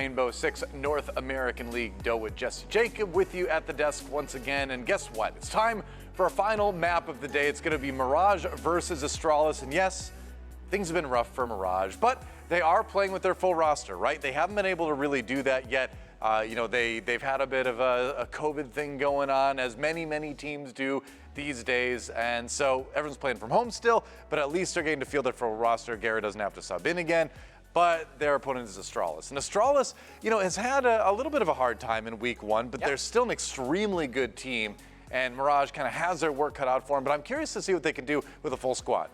Rainbow Six North American League Doe with Jesse Jacob with you at the desk once again. And guess what? It's time for our final map of the day. It's going to be Mirage versus Astralis. And yes, things have been rough for Mirage, but they are playing with their full roster, right? They haven't been able to really do that yet. They've had a bit of a COVID thing going on, as many teams do these days. And so everyone's playing from home still, but at least they're getting to field their full roster. Garrett doesn't have to sub in again. But their opponent is Astralis. And Astralis, has had a little bit of a hard time in week one, but they're still an extremely good team. And Mirage kind of has their work cut out for them. But I'm curious to see what they can do with a full squad.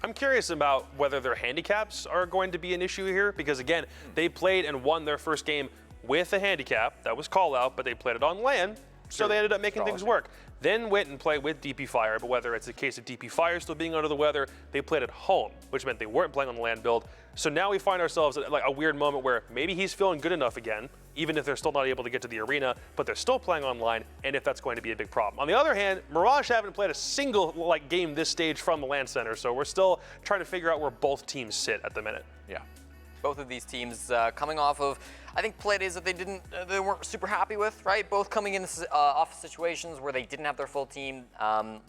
I'm curious about whether their handicaps are going to be an issue here, because again, they played and won their first game with a handicap. That was call out, but they played it on LAN, so they ended up making things work. Then went and played with DP Fire, but whether it's a case of DP Fire still being under the weather, they played at home, which meant they weren't playing on the LAN build. So now we find ourselves at like a weird moment where maybe he's feeling good enough again, even if they're still not able to get to the arena, but they're still playing online, and if that's going to be a big problem. On the other hand, Mirage haven't played a single game this stage from the LAN center, so we're still trying to figure out where both teams sit at the minute. Yeah. Both of these teams coming off of, I think, Playdays that they weren't super happy with, right? Both coming in off situations where they didn't have their full team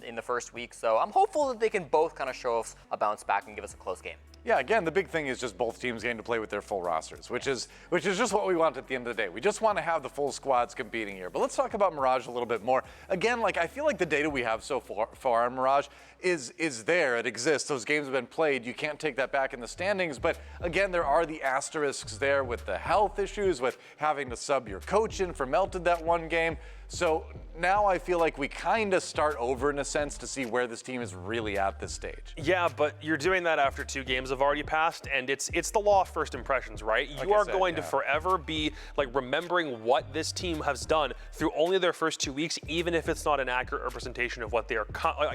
in the first week. So I'm hopeful that they can both kind of show us a bounce back and give us a close game. Yeah, again, the big thing is just both teams getting to play with their full rosters, which is just what we want at the end of the day. We just want to have the full squads competing here. But let's talk about Mirage a little bit more. Again, I feel like the data we have so far on Mirage is there. It exists. Those games have been played. You can't take that back in the standings. But again, there are the asterisks there with the health issues, with having to sub your coach in for Melted that one game. So now I feel like we kind of start over in a sense to see where this team is really at this stage. Yeah, but you're doing that after 2 games have already passed, and it's the law of first impressions, right? You are going to forever be remembering what this team has done through only their first 2 weeks, even if it's not an accurate representation of what they are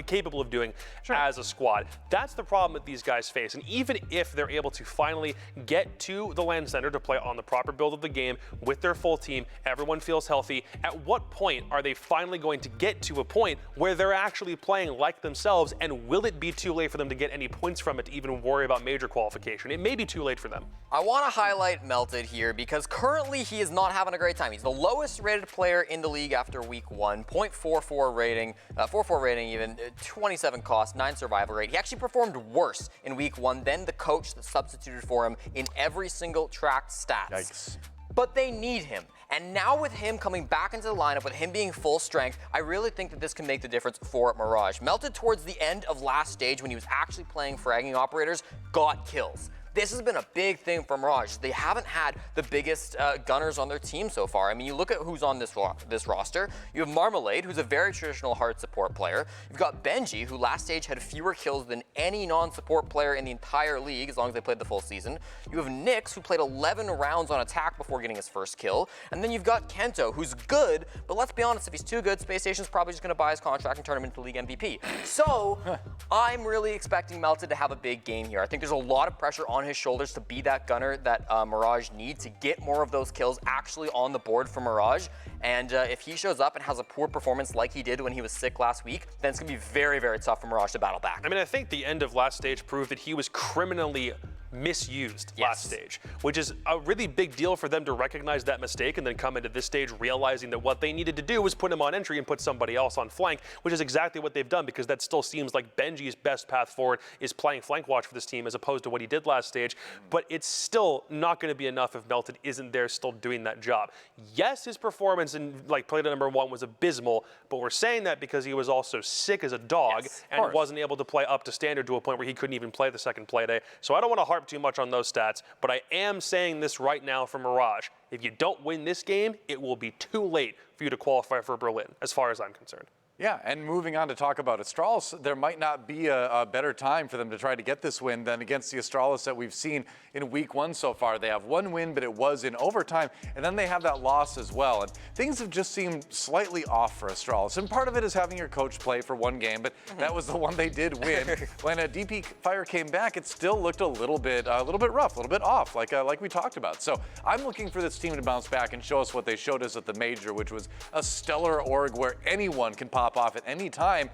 capable of doing as a squad. That's the problem that these guys face, and even if they're able to finally get to the LAN center to play on the proper build of the game with their full team, everyone feels healthy. At what point are they finally going to get to a point where they're actually playing like themselves, and will it be too late for them to get any points from it to even worry about major qualification? It may be too late for them. I want to highlight Melted here because currently he is not having a great time. He's the lowest rated player in the league after week 1, 0.44 rating, 4.4 rating even, 27 cost, 9 survival rate. He actually performed worse in week 1 than the coach that substituted for him in every single tracked stats. Yikes. But they need him. And now with him coming back into the lineup, with him being full strength, I really think that this can make the difference for Mirage. Melted towards the end of last stage when he was actually playing fragging operators, got kills. This has been a big thing for Mirage. They haven't had the biggest gunners on their team so far. I mean, you look at who's on this roster. You have Marmalade, who's a very traditional hard support player. You've got Benji, who last stage had fewer kills than any non-support player in the entire league, as long as they played the full season. You have Nyx, who played 11 rounds on attack before getting his first kill. And then you've got Kento, who's good, but let's be honest, if he's too good, Space Station's probably just going to buy his contract and turn him into league MVP. So I'm really expecting Melted to have a big game here. I think there's a lot of pressure on his shoulders to be that gunner that Mirage need to get more of those kills actually on the board for Mirage. And if he shows up and has a poor performance like he did when he was sick last week, then it's going to be very, very tough for Mirage to battle back. I mean, I think the end of last stage proved that he was criminally misused last stage, which is a really big deal for them to recognize that mistake and then come into this stage realizing that what they needed to do was put him on entry and put somebody else on flank, which is exactly what they've done, because that still seems like Benji's best path forward is playing flank watch for this team as opposed to what he did last stage. But it's still not going to be enough if Melted isn't there still doing that job. Yes, his performance in Playday #1 was abysmal, but we're saying that because he was also sick as a dog and wasn't able to play up to standard to a point where he couldn't even play the second Playday. So I don't want to harp too much on those stats, but I am saying this right now for Mirage. If you don't win this game, it will be too late for you to qualify for Berlin, as far as I'm concerned. Yeah, and moving on to talk about Astralis, there might not be a better time for them to try to get this win than against the Astralis that we've seen in week 1 so far. They have 1 win, but it was in overtime, and then they have that loss as well. And things have just seemed slightly off for Astralis. And part of it is having your coach play for 1 game, but that was the one they did win. When a DP Fire came back, it still looked a little bit rough, a little bit off, like we talked about. So I'm looking for this team to bounce back and show us what they showed us at the major, which was a stellar org where anyone can pop off at any time.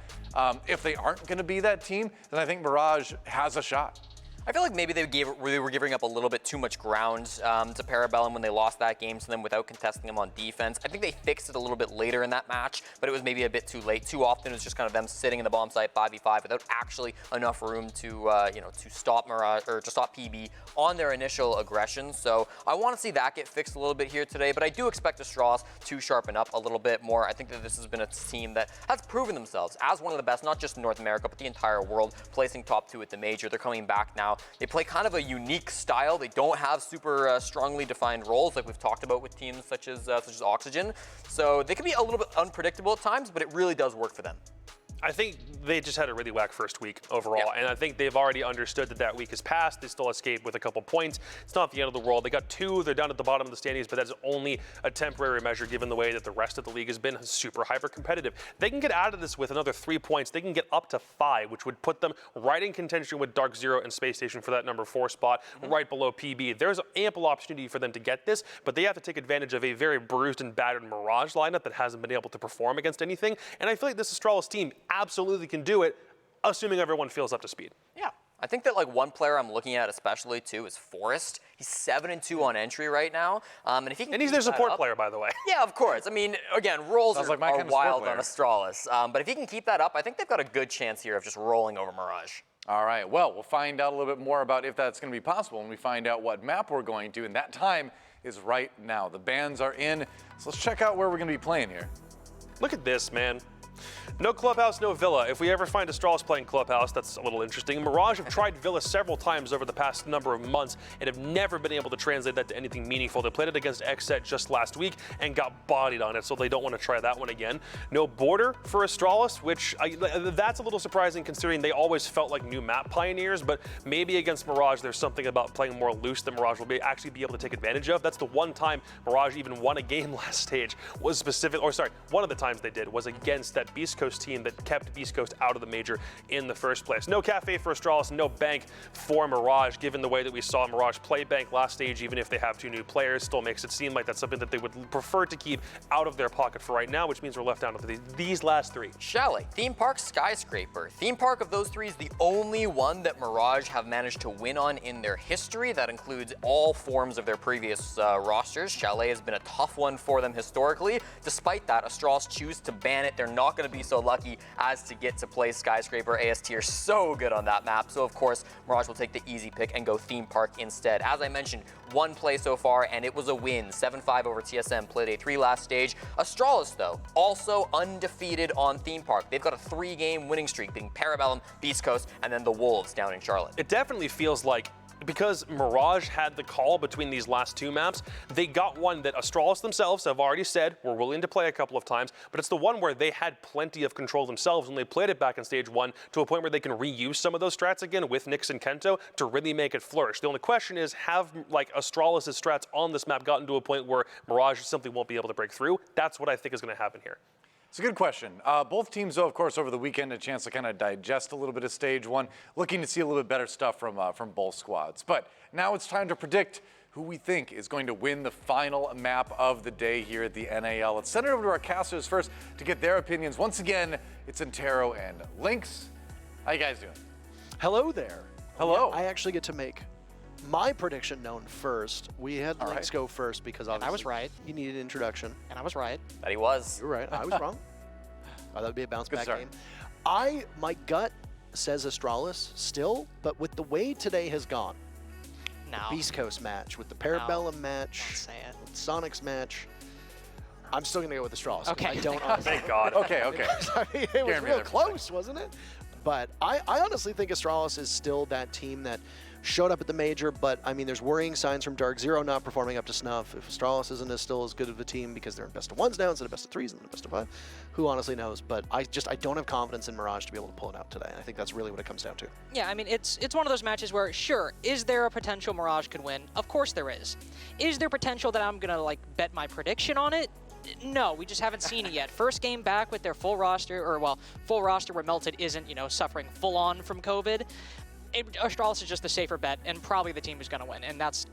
If they aren't going to be that team, then I think Mirage has a shot. I feel like maybe they were giving up a little bit too much ground to Parabellum when they lost that game to them without contesting them on defense. I think they fixed it a little bit later in that match, but it was maybe a bit too late. Too often it was just kind of them sitting in the bomb site 5v5 without actually enough room to to stop Mirage or to stop PB on their initial aggression. So I want to see that get fixed a little bit here today, but I do expect Astralis to sharpen up a little bit more. I think that this has been a team that has proven themselves as one of the best, not just in North America, but the entire world, placing top 2 at the major. They're coming back now. They play kind of a unique style. They don't have super strongly defined roles like we've talked about with teams such as Oxygen. So they can be a little bit unpredictable at times, but it really does work for them. I think they just had a really whack first week overall, and I think they've already understood that week has passed. They still escaped with a couple points. It's not the end of the world. They got 2. They're down at the bottom of the standings, but that's only a temporary measure given the way that the rest of the league has been super hyper competitive. They can get out of this with another 3 points. They can get up to 5, which would put them right in contention with Dark Zero and Space Station for that number 4 spot, right below PB. There's ample opportunity for them to get this, but they have to take advantage of a very bruised and battered Mirage lineup that hasn't been able to perform against anything. And I feel like this Astralis team absolutely can do it, assuming everyone feels up to speed. Yeah. I think that like one player I'm looking at especially too is Forrest. He's 7-2 on entry right now, and if he can, and he's their support player, by the way. Yeah, of course. I mean, again, roles are wild on Astralis, but if he can keep that up, I think they've got a good chance here of just rolling over Mirage. All right, well, we'll find out a little bit more about if that's going to be possible when we find out what map we're going to, and that time is right now. The bans are in, so let's check out where we're going to be playing here. Look at this, man. No Clubhouse, no Villa. If we ever find Astralis playing Clubhouse, that's a little interesting. Mirage have tried Villa several times over the past number of months and have never been able to translate that to anything meaningful. They played it against XSET just last week and got bodied on it, so they don't want to try that one again. No Border for Astralis, which that's a little surprising considering they always felt like new map pioneers, but maybe against Mirage there's something about playing more loose that Mirage will actually be able to take advantage of. That's the one time Mirage even won a game last stage was one of the times they did was against that Beast Coast team that kept Beast Coast out of the major in the first place. No Cafe for Astralis, no Bank for Mirage, given the way that we saw Mirage play Bank last stage, even if they have 2 new players, still makes it seem like that's something that they would prefer to keep out of their pocket for right now, which means we're left down to these last 3. Chalet, Theme Park, Skyscraper. Theme Park of those 3 is the only one that Mirage have managed to win on in their history. That includes all forms of their previous rosters. Chalet has been a tough one for them historically. Despite that, Astralis choose to ban it. They're not going to be so lucky as to get to play Skyscraper. AST are so good on that map, so of course Mirage will take the easy pick and go Theme Park instead. As I mentioned, 1 play so far, and it was a win. 7-5 over TSM, Playday 3 last stage. Astralis, though, also undefeated on Theme Park. They've got a 3-game winning streak, being Parabellum, Beast Coast, and then the Wolves down in Charlotte. It definitely feels like because Mirage had the call between these last 2 maps, they got one that Astralis themselves have already said were willing to play a couple of times, but it's the one where they had plenty of control themselves when they played it back in stage 1 to a point where they can reuse some of those strats again with Nyx and Kento to really make it flourish. The only question is, have Astralis' strats on this map gotten to a point where Mirage simply won't be able to break through? That's what I think is going to happen here. It's a good question. Both teams, though, of course, over the weekend, had a chance to kind of digest a little bit of stage 1, looking to see a little bit better stuff from both squads. But now it's time to predict who we think is going to win the final map of the day here at the NAL. Let's send it over to our casters first to get their opinions. Once again, it's Antero and Lynx. How you guys doing? Hello there. Hello. I actually get to make my prediction known first. We had Lynx go first because obviously I was right. He needed an introduction. And I was right. That he was. You were right. I was wrong. That would be a bounce back start. game. My gut says Astralis still, but with the way today has gone, No. the Beast Coast match, with the Parabellum match, Don't say it. with Sonic's match, I'm still going to go with Astralis. Okay. I don't honestly. Thank God. Okay. I mean, it was real close, wasn't it? But I honestly think Astralis is still that team that showed up at the major, but I mean, there's worrying signs from Dark Zero not performing up to snuff. If Astralis isn't still as good of a team because they're in best of 1s now instead of best of 3s and then best of 5, who honestly knows? But I don't have confidence in Mirage to be able to pull it out today. And I think that's really what it comes down to. Yeah, I mean, it's one of those matches where, sure, is there a potential Mirage could win? Of course there is. Is there potential that I'm going to, bet my prediction on it? No, we just haven't seen it yet. First game back with their full roster, full roster where Melted isn't, suffering full-on from COVID. Astralis is just the safer bet, and probably the team who's going to win, and that's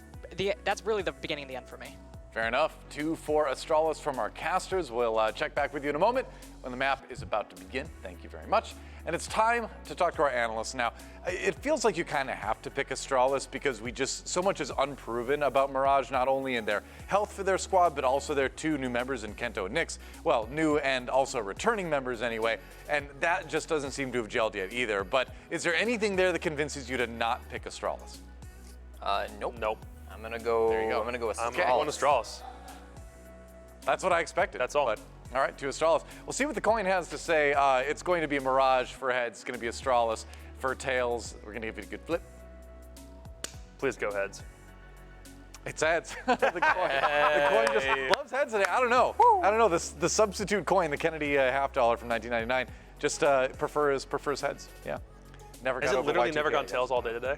really the beginning of the end for me. Fair enough. 2 for Astralis from our casters. We'll check back with you in a moment when the map is about to begin. Thank you very much. And it's time to talk to our analysts now. It feels like you kind of have to pick Astralis because so much is unproven about Mirage, not only in their health for their squad, but also their 2 new members in Kento and Nyx. Well, new and also returning members anyway. And that just doesn't seem to have gelled yet either. But is there anything there that convinces you to not pick Astralis? Nope. Nope. I'm gonna go. There you go. I'm gonna go with I'm Astralis. going Astralis. That's what I expected. That's all. But, all right, to Astralis. We'll see what the coin has to say. It's going to be Mirage for heads. It's going to be Astralis for tails. We're going to give it a good flip. Please go heads. It's heads. the coin just loves heads today. I don't know. Woo. I don't know. The substitute coin, the Kennedy $50 from 1999, just prefers heads. Yeah. Never got Has it over literally Y2K, never gone yes. tails all day today?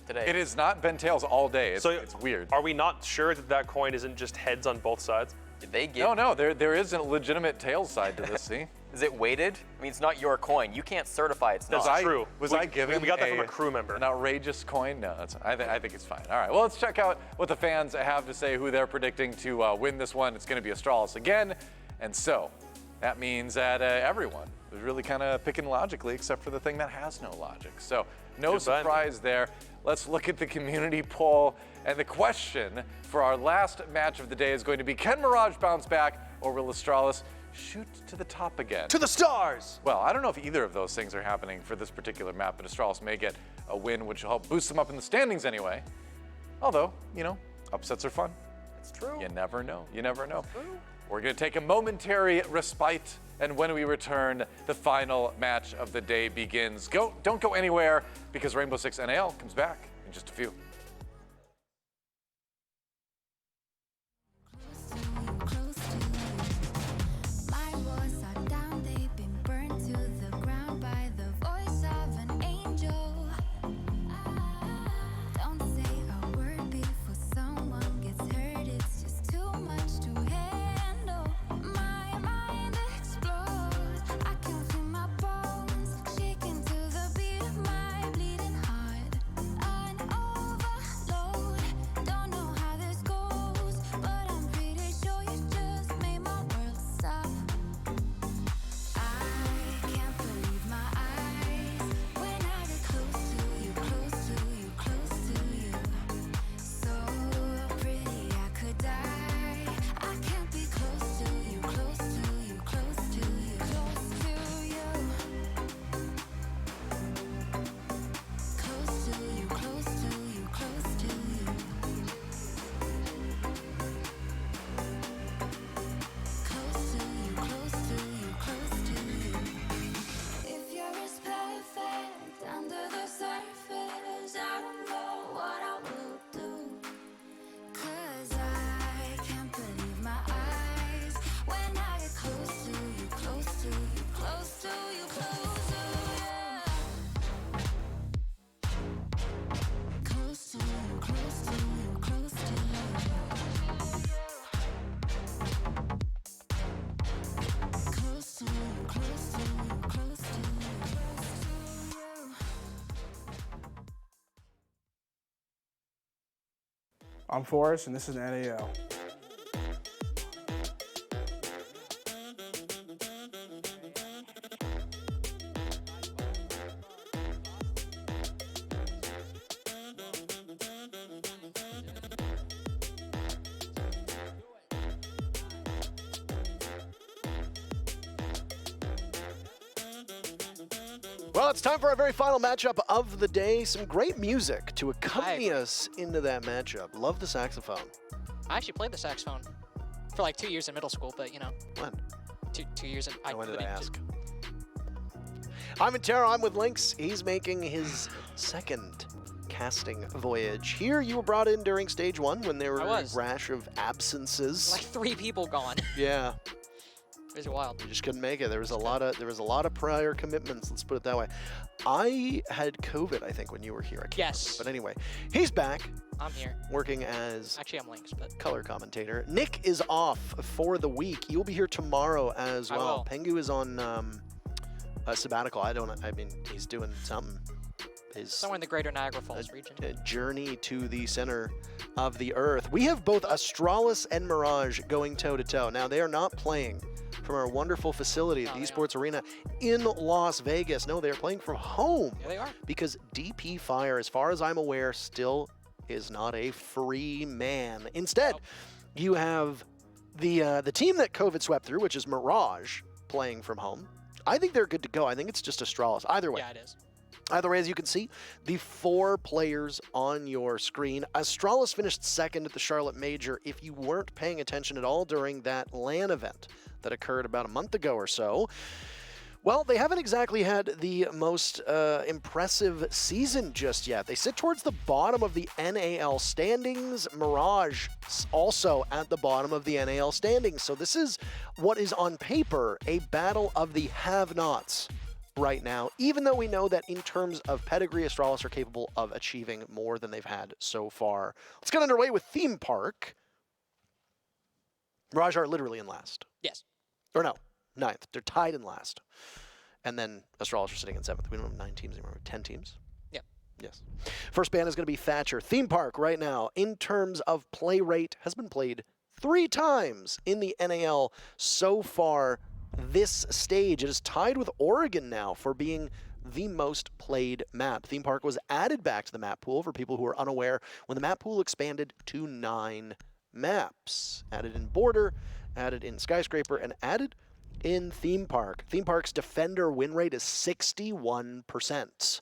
It has not been tails all day. It's weird. Are we not sure that that coin isn't just heads on both sides? Did they give? No. There is a legitimate tails side to this. See. Is it weighted? I mean, it's not your coin. You can't certify it's not. That's true. Was I given we got that from a crew member. An outrageous coin? No, I think it's fine. All right, well, let's check out what the fans have to say, who they're predicting to win this one. It's going to be Astralis again. And so that means that everyone is really kind of picking logically, except for the thing that has no logic. So no surprise there. Let's look at the community poll. And the question for our last match of the day is going to be, can Mirage bounce back, or will Astralis shoot to the top again? To the stars! Well, I don't know if either of those things are happening for this particular map, but Astralis may get a win, which will help boost them up in the standings anyway. Although, upsets are fun. It's true. You never know. You never know. We're going to take a momentary respite, and when we return, the final match of the day begins. Don't go anywhere, because Rainbow Six NAL comes back in just a few. I'm Forrest, and this is NAL. Well, it's time for our very final matchup of the day. Some great music to accompany us into that matchup. Love the saxophone. I actually played the saxophone for like 2 years in middle school, but When? 2 years in. When did I ask? I'm in Terra. I'm with Lynx. He's making his second casting voyage. Here, you were brought in during stage 1 when there were a rash of absences. Like 3 people gone. Yeah. It was wild. You just couldn't make it. There was a lot of prior commitments. Let's put it that way. I had COVID, I think, when you were here. I can't remember. But anyway, he's back. I'm here. Working as actually I'm Lynx, but color commentator. Nick is off for the week. You'll be here tomorrow as well. I will. Pengu is on a sabbatical. I mean, he's doing something. is somewhere in the greater Niagara Falls region. A journey to the center of the earth. We have both Astralis and Mirage going toe-to-toe. Now, they are not playing from our wonderful facility at the Esports Arena in Las Vegas. No, they are playing from home. Yeah, they are. Because DP Fire, as far as I'm aware, still is not a free man. Instead, you have the team that COVID swept through, which is Mirage, playing from home. I think they're good to go. I think it's just Astralis. Either way. Yeah, it is. Either way, as you can see, the 4 players on your screen. Astralis finished second at the Charlotte Major. If you weren't paying attention at all during that LAN event that occurred about a month ago or so, well, they haven't exactly had the most impressive season just yet. They sit towards the bottom of the NAL standings. Mirage also at the bottom of the NAL standings. So this is what is on paper a battle of the have-nots right now, even though we know that in terms of pedigree, Astralis are capable of achieving more than they've had so far. Let's get underway with Theme Park. Mirage are literally in last. Yes. Or no, 9th. They're tied in last. And then Astralis are sitting in 7th. We don't have 9 teams anymore. 10 teams? Yep. Yes. First ban is going to be Thatcher. Theme Park right now, in terms of play rate, has been played 3 times in the NAL so far this stage. It is tied with Oregon now for being the most played map. Theme Park was added back to the map pool for people who are unaware when the map pool expanded to 9 maps. Added in Border, added in Skyscraper, and added in Theme Park. Theme Park's defender win rate is 61%.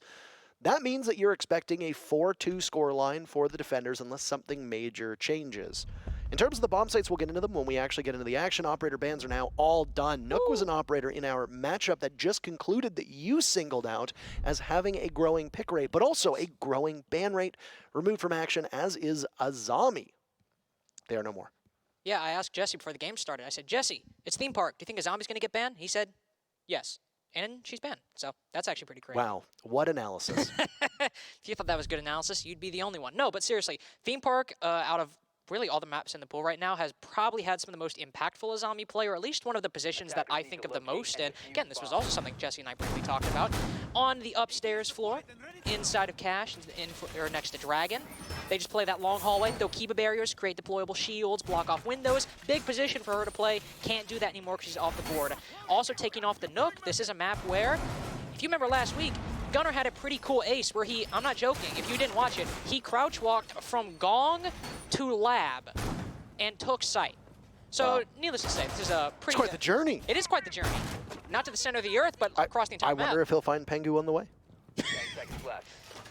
That means that you're expecting a 4-2 scoreline for the defenders unless something major changes. In terms of the bomb sites, we'll get into them when we actually get into the action. Operator bans are now all done. Nook was an operator in our matchup that just concluded that you singled out as having a growing pick rate, but also a growing ban rate. Removed from action, as is Azami. They are no more. Yeah, I asked Jesse before the game started. I said, Jesse, it's Theme Park. Do you think Azami's going to get banned? He said, yes. And she's banned. So that's actually pretty crazy. Wow, what analysis. If you thought that was good analysis, you'd be the only one. No, but seriously, Theme Park, out of really all the maps in the pool right now, has probably had some of the most impactful Azami play, or at least one of the positions that I think of the most. And again, this was also something Jesse and I briefly talked about. On the upstairs floor, inside of Cash, or next to Dragon, they just play that long hallway. They'll keep barriers, create deployable shields, block off windows. Big position for her to play. Can't do that anymore because she's off the board. Also taking off the Nook, this is a map where, if you remember last week, Gunnar had a pretty cool ace where he, I'm not joking, if you didn't watch it, he crouch walked from Gong to Lab and took site. So, needless to say, this is a pretty... It's quite the journey. It is quite the journey. Not to the center of the earth, but across the entire map. I wonder if he'll find Pengu on the way.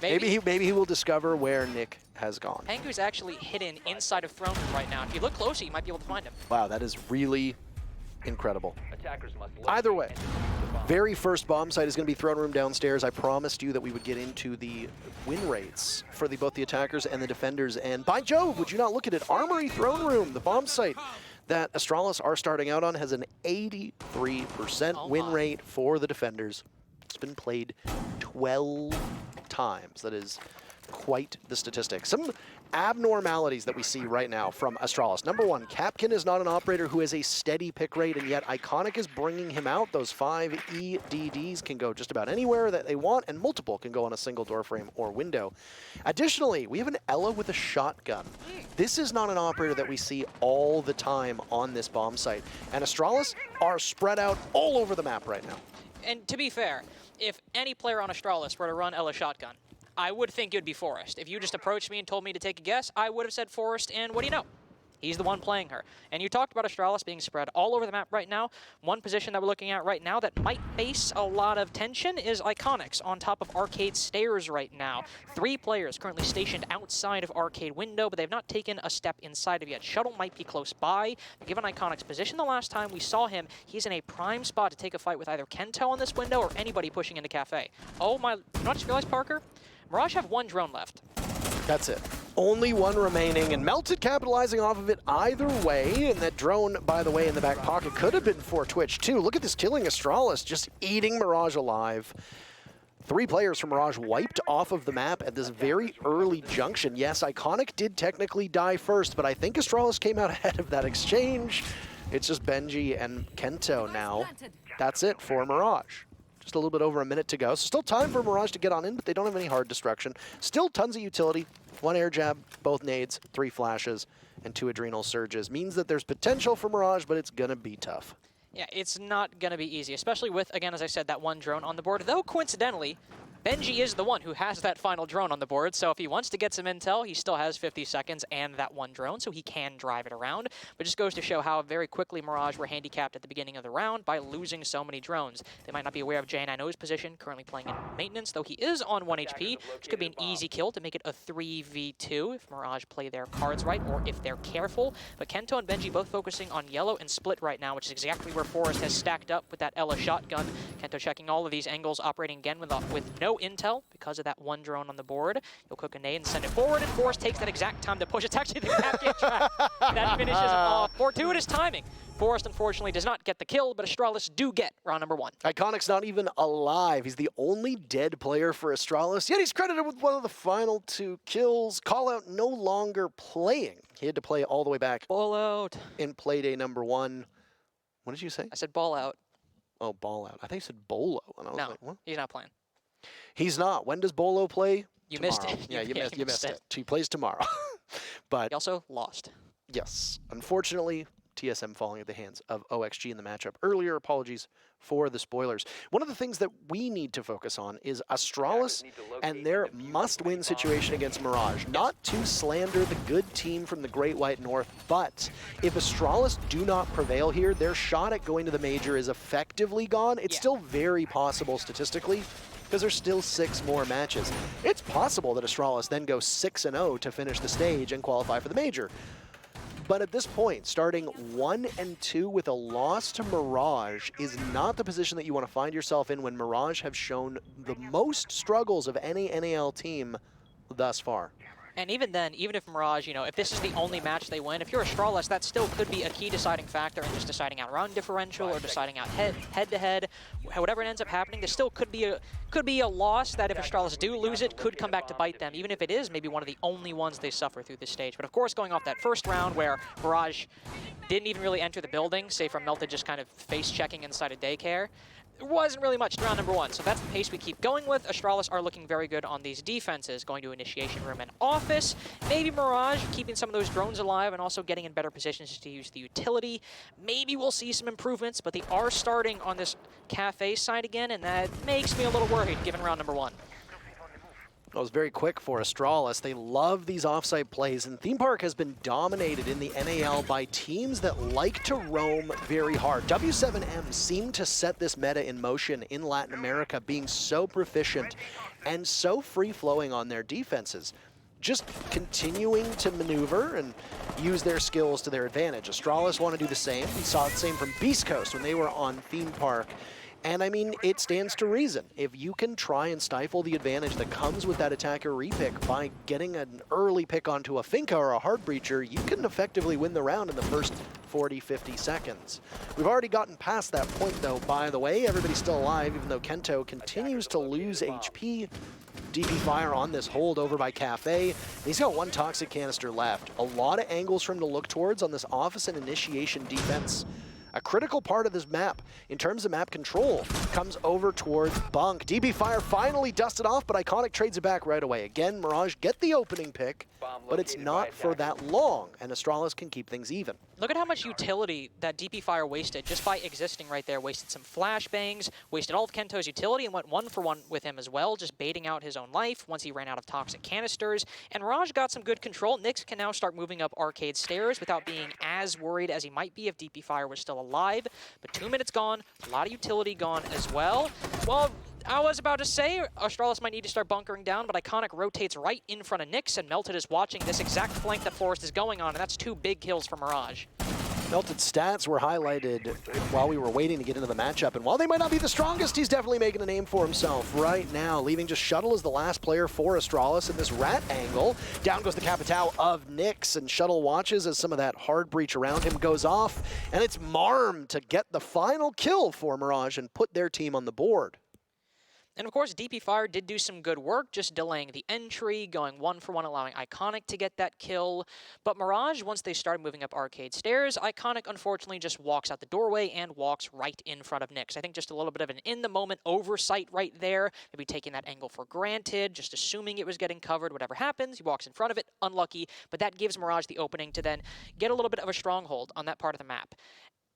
Maybe he will discover where Nick has gone. Pengu's actually hidden inside of Throne Room right now. If you look closer, you might be able to find him. Wow, that is really incredible. Either way, very first bomb site is going to be Throne Room downstairs. I promised you that we would get into the win rates for both the attackers and the defenders. And by Jove, would you not look at it? Armory Throne Room, the bomb site that Astralis are starting out on, has an 83% win rate for the defenders. It's been played 12 times. That is quite the statistic. Some abnormalities that we see right now from Astralis. Number 1, Capkin is not an operator who has a steady pick rate, and yet Iconic is bringing him out. Those 5 EDDs can go just about anywhere that they want, and multiple can go on a single door frame or window. Additionally, we have an Ella with a shotgun. This is not an operator that we see all the time on this bomb site, and Astralis are spread out all over the map right now. And to be fair, if any player on Astralis were to run Ella shotgun, I would think it would be Forrest. If you just approached me and told me to take a guess, I would have said Forrest, and what do you know? He's the one playing her. And you talked about Astralis being spread all over the map right now. One position that we're looking at right now that might face a lot of tension is Iconics on top of Arcade stairs right now. 3 players currently stationed outside of Arcade window, but they've not taken a step inside of it yet. Shuttle might be close by. Given Iconics' position the last time we saw him, he's in a prime spot to take a fight with either Kento on this window or anybody pushing into Cafe. Oh my, you not just realized, Parker? Mirage have 1 drone left. That's it. Only 1 remaining, and Melted capitalizing off of it either way. And that drone, by the way, in the back pocket could have been for Twitch, too. Look at this killing Astralis, just eating Mirage alive. 3 players from Mirage wiped off of the map at this very early junction. Yes, Iconic did technically die first, but I think Astralis came out ahead of that exchange. It's just Benji and Kento now. That's it for Mirage. Just a little bit over a minute to go. So still time for Mirage to get on in, but they don't have any hard destruction. Still tons of utility. 1 air jab, both nades, 3 flashes, and 2 adrenal surges. Means that there's potential for Mirage, but it's going to be tough. Yeah, it's not going to be easy, especially with, again, as I said, that 1 drone on the board. Though, coincidentally, Benji is the one who has that final drone on the board, so if he wants to get some intel, he still has 50 seconds and that 1 drone, so he can drive it around. But just goes to show how very quickly Mirage were handicapped at the beginning of the round by losing so many drones. They might not be aware of J9O's position, currently playing in maintenance, though he is on 1 HP, which could be an easy kill to make it a 3v2 if Mirage play their cards right, or if they're careful. But Kento and Benji both focusing on yellow and split right now, which is exactly where Forrest has stacked up with that Ella shotgun. Kento checking all of these angles, operating again with no intel because of that 1 drone on the board. You'll cook a nade and send it forward, and Forrest takes that exact time to push. It's actually the Captain track that finishes it off. Fortuitous timing. Forrest, unfortunately, does not get the kill, but Astralis do get round number 1. Iconic's not even alive. He's the only dead player for Astralis, yet he's credited with one of the final 2 kills. Callout no longer playing. He had to play all the way back Ball out. in Playday number 1. What did you say? I said ball out. Oh, ball out. I think you said Bolo. And I was No, like, what? he's not playing. He's not. When does Bolo play? You Tomorrow. missed it. Yeah, you Yeah, missed it. He plays tomorrow. But He also lost. yes, unfortunately, TSM falling at the hands of OXG in the matchup earlier. Apologies for the spoilers. One of the things that we need to focus on is Astralis and their must-win situation against Mirage. Not to slander the good team from the Great White North, but if Astralis do not prevail here, their shot at going to the major is effectively gone. It's still very possible statistically, because there's still 6 more matches. It's possible that Astralis then goes 6-0 to finish the stage and qualify for the major. But at this point, starting 1-2 with a loss to Mirage is not the position that you want to find yourself in when Mirage have shown the most struggles of any NAL team thus far. And even then, even if Mirage, if this is the only match they win, if you're Astralis, that still could be a key deciding factor in just deciding out round differential or deciding out head-to-head. Whatever it ends up happening, there still could be a loss that if Astralis do lose it, could come back to bite them, even if it is maybe one of the only ones they suffer through this stage. But of course, going off that first round where Mirage didn't even really enter the building, say from Melted just kind of face-checking inside a daycare, there wasn't really much to round number 1, so that's the pace we keep going with. Astralis are looking very good on these defenses, going to Initiation Room and Office. Maybe Mirage keeping some of those drones alive and also getting in better positions to use the utility. Maybe we'll see some improvements, but they are starting on this cafe side again, and that makes me a little worried given round number 1. That was very quick for Astralis. They love these offsite plays, and Theme Park has been dominated in the NAL by teams that like to roam very hard. W7M seemed to set this meta in motion in Latin America, being so proficient and so free-flowing on their defenses. Just continuing to maneuver and use their skills to their advantage. Astralis want to do the same. We saw the same from Beast Coast when they were on Theme Park. And I mean, it stands to reason. If you can try and stifle the advantage that comes with that attacker repick by getting an early pick onto a Finka or a Hard Breacher, you can effectively win the round in the first 40, 50 seconds. We've already gotten past that point though, by the way. Everybody's still alive, even though Kento continues to lose HP. DP fire on this hold over by Cafe. He's got 1 toxic canister left. A lot of angles for him to look towards on this Office and Initiation defense. A critical part of this map, in terms of map control, comes over towards Bunk. DB Fire finally dusted off, but Iconic trades it back right away. Again, Mirage get the opening pick, but it's not for that long, and Astralis can keep things even. Look at how much utility that DP Fire wasted just by existing right there. Wasted some flashbangs, wasted all of Kento's utility, and went 1-for-1 with him as well, just baiting out his own life once he ran out of toxic canisters. And Mirage got some good control. Nyx can now start moving up arcade stairs without being as worried as he might be if DP Fire was still alive. But 2 minutes gone, a lot of utility gone as well. Well, I was about to say Astralis might need to start bunkering down, but Iconic rotates right in front of Nyx, and Melted is watching this exact flank that Forrest is going on, and that's 2 big kills for Mirage. Melted's stats were highlighted while we were waiting to get into the matchup, and while they might not be the strongest, he's definitely making a name for himself right now, leaving just Shuttle as the last player for Astralis in this rat angle. Down goes the Capitao of Nyx, and Shuttle watches as some of that hard breach around him goes off, and it's Marm to get the final kill for Mirage and put their team on the board. And of course, DP Fire did do some good work, just delaying the entry, going 1-for-1, allowing Iconic to get that kill. But Mirage, once they started moving up arcade stairs, Iconic unfortunately just walks out the doorway and walks right in front of Nyx. I think just a little bit of an in-the-moment oversight right there, maybe taking that angle for granted, just assuming it was getting covered. Whatever happens, he walks in front of it, unlucky, but that gives Mirage the opening to then get a little bit of a stronghold on that part of the map.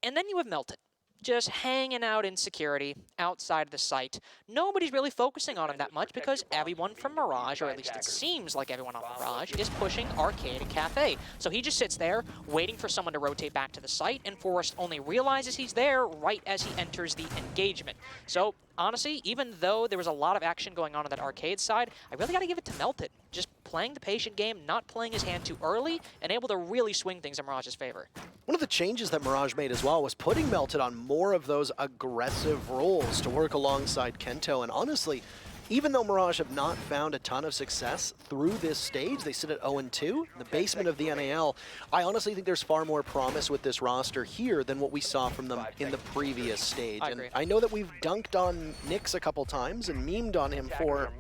And then you have Melted, just hanging out in security outside of the site. Nobody's really focusing on him that much because everyone from Mirage, or at least it seems like everyone on Mirage, is pushing Arcade and Cafe. So he just sits there waiting for someone to rotate back to the site, and Forrest only realizes he's there right as he enters the engagement. So honestly, even though there was a lot of action going on that arcade side, I really got to give it to Melted. Just playing the patient game, not playing his hand too early, and able to really swing things in Mirage's favor. One of the changes that Mirage made as well was putting Melted on more of those aggressive roles to work alongside Kento. And honestly, even though Mirage have not found a ton of success through this stage, they sit at 0-2, the basement of the NAL. I honestly think there's far more promise with this roster here than what we saw from them in the previous stage. I agree. And I know that we've dunked on Nyx a couple times and memed on him for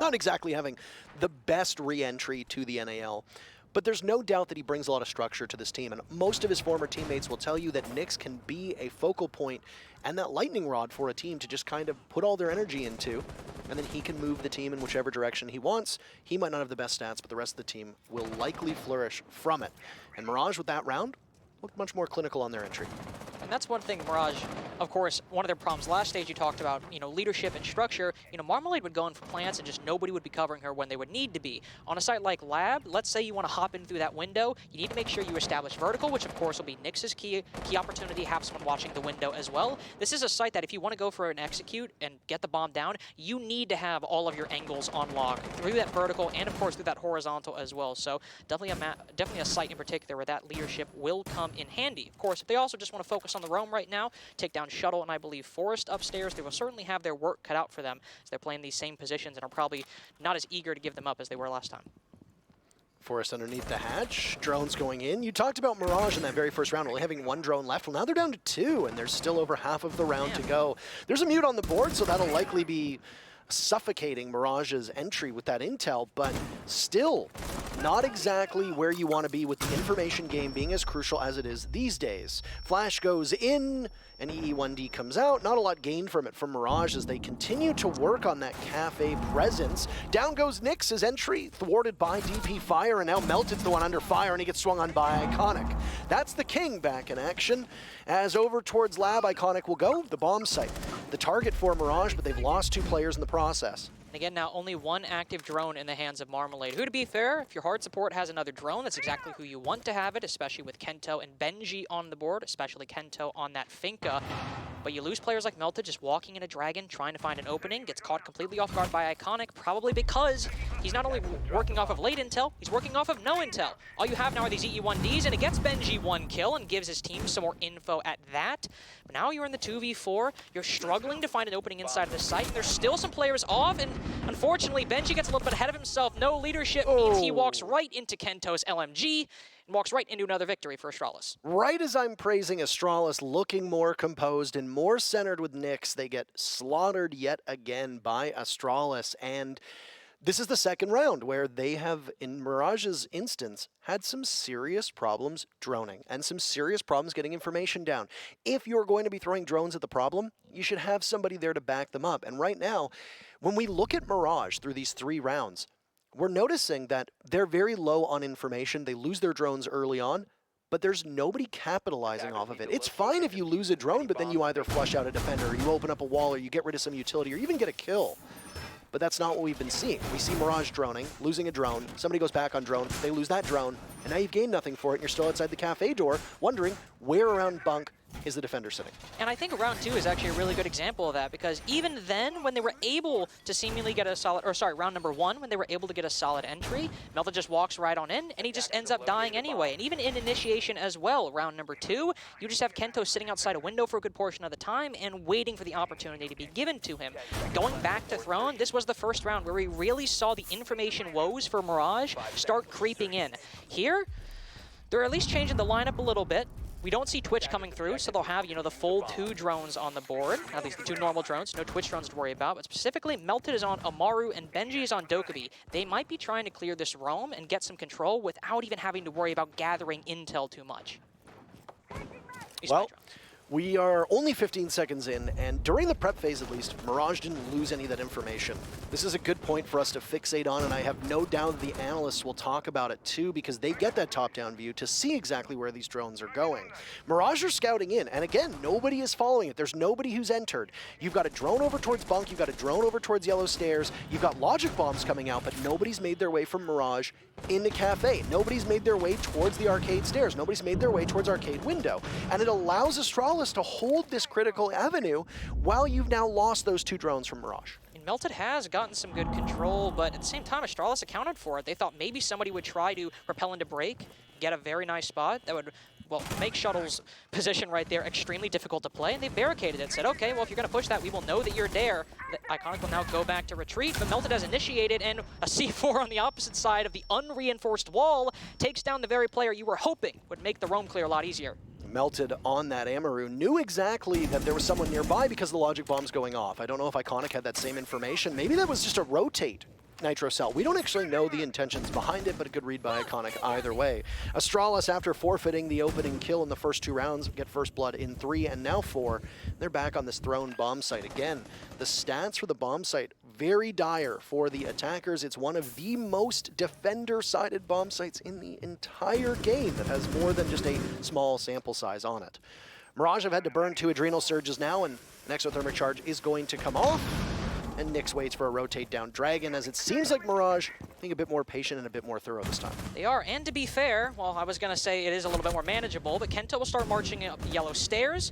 not exactly having the best re-entry to the NAL. But there's no doubt that he brings a lot of structure to this team, and most of his former teammates will tell you that Nyx can be a focal point and that lightning rod for a team to just kind of put all their energy into, and then he can move the team in whichever direction he wants. He might not have the best stats, but the rest of the team will likely flourish from it. And Mirage, with that round, looked much more clinical on their entry. And that's one thing Mirage, of course, one of their problems last stage you talked about, leadership and structure. Marmalade would go in for plants and just nobody would be covering her when they would need to be. On a site like Lab, let's say you want to hop in through that window, you need to make sure you establish vertical, which of course will be Nyx's key opportunity, have someone watching the window as well. This is a site that if you want to go for an execute and get the bomb down, you need to have all of your angles on lock through that vertical and of course through that horizontal as well. So definitely a site in particular where that leadership will come in handy. Of course, if they also just want to focus on the roam right now, take down Shuttle and I believe Forrest upstairs, they will certainly have their work cut out for them as they're playing these same positions and are probably not as eager to give them up as they were last time. Forrest underneath the hatch, drones going in. You talked about Mirage in that very first round, only having one drone left. Well, now they're down to 2, and there's still over half of the round to go. There's a mute on the board, so that'll likely be suffocating Mirage's entry with that intel, but still not exactly where you want to be with the information game being as crucial as it is these days. Flash goes in, and EE1D comes out. Not a lot gained from it from Mirage as they continue to work on that Cafe presence. Down goes Nyx, his entry thwarted by DP Fire, and now Melted's the one under fire, and he gets swung on by Iconic. That's the King back in action. As over towards Lab, Iconic will go, the bomb site. The target for Mirage, but they've lost 2 players in the process. And again, now only one active drone in the hands of Marmalade, who, to be fair, if your hard support has another drone, that's exactly who you want to have it, especially with Kento and Benji on the board, especially Kento on that Finka. But you lose players like Melted just walking in a Dragon, trying to find an opening, gets caught completely off guard by Iconic, probably because he's not only working off of late intel, he's working off of no intel. All you have now are these EE1Ds, and it gets Benji 1 kill and gives his team some more info at that. But now you're in the 2v4, you're struggling to find an opening inside of the site, and there's still some players off, and unfortunately, Benji gets a little bit ahead of himself. No leadership means he walks right into Kento's LMG and walks right into another victory for Astralis. Right as I'm praising Astralis looking more composed and more centered with Nyx, they get slaughtered yet again by Astralis. And this is the second round where they have, in Mirage's instance, had some serious problems droning and some serious problems getting information down. If you're going to be throwing drones at the problem, you should have somebody there to back them up. And right now, when we look at Mirage through these 3 rounds, we're noticing that they're very low on information. They lose their drones early on, but there's nobody capitalizing off of it. It's fine if you lose a drone, but then you either flush out a defender, or you open up a wall, or you get rid of some utility, or even get a kill. But that's not what we've been seeing. We see Mirage droning, losing a drone, somebody goes back on drone, they lose that drone, and now you've gained nothing for it, and you're still outside the cafe door, wondering where around bunk is the defender sitting. And I think round 2 is actually a really good example of that, because even then, when they were able to seemingly get a solid, or sorry, round number 1, when they were able to get a solid entry, Melted just walks right on in, and he just ends up dying anyway. And even in initiation as well, round number 2, you just have Kento sitting outside a window for a good portion of the time and waiting for the opportunity to be given to him. Going back to Throne, this was the first round where we really saw the information woes for Mirage start creeping in. Here, they're at least changing the lineup a little bit. We don't see Twitch coming through, so they'll have, the full 2 drones on the board, at least the 2 normal drones, no Twitch drones to worry about, but specifically Melted is on Amaru and Benji is on Dokkaebi. They might be trying to clear this roam and get some control without even having to worry about gathering intel too much. Well, we are only 15 seconds in, and during the prep phase at least, Mirage didn't lose any of that information. This is a good point for us to fixate on, and I have no doubt the analysts will talk about it too, because they get that top-down view to see exactly where these drones are going. Mirage are scouting in, and again, nobody is following it. There's nobody who's entered. You've got a drone over towards Bunk, you've got a drone over towards Yellow Stairs, you've got logic bombs coming out, but nobody's made their way from Mirage into Cafe. Nobody's made their way towards the arcade stairs. Nobody's made their way towards arcade window. And it allows Astralis to hold this critical avenue while you've now lost those 2 drones from Mirage. Melted has gotten some good control, but at the same time, Astralis accounted for it. They thought maybe somebody would try to repel into break, get a very nice spot that would, well, make Shuttle's position right there extremely difficult to play, and they barricaded it. Said, okay, well, if you're going to push that, we will know that you're there. The Iconic will now go back to retreat, but Melted has initiated, and a C4 on the opposite side of the unreinforced wall takes down the very player you were hoping would make the roam clear a lot easier. Melted on that Amaru, knew exactly that there was someone nearby because the logic bomb's going off. I don't know if Iconic had that same information. Maybe that was just a rotate Nitro Cell. We don't actually know the intentions behind it, but a good read by Iconic either way. Astralis, after forfeiting the opening kill in the first 2 rounds, get first blood in 3 and now 4. They're back on this thrown bomb site. Again, the stats for the bomb site, very dire for the attackers. It's one of the most defender-sided bomb sites in the entire game that has more than just a small sample size on it. Mirage have had to burn 2 adrenal surges now, and an exothermic charge is going to come off. And Nyx waits for a rotate down Dragon, as it seems like Mirage being a bit more patient and a bit more thorough this time. They are, and to be fair, well, I was going to say it is a little bit more manageable, but Kento will start marching up the Yellow Stairs.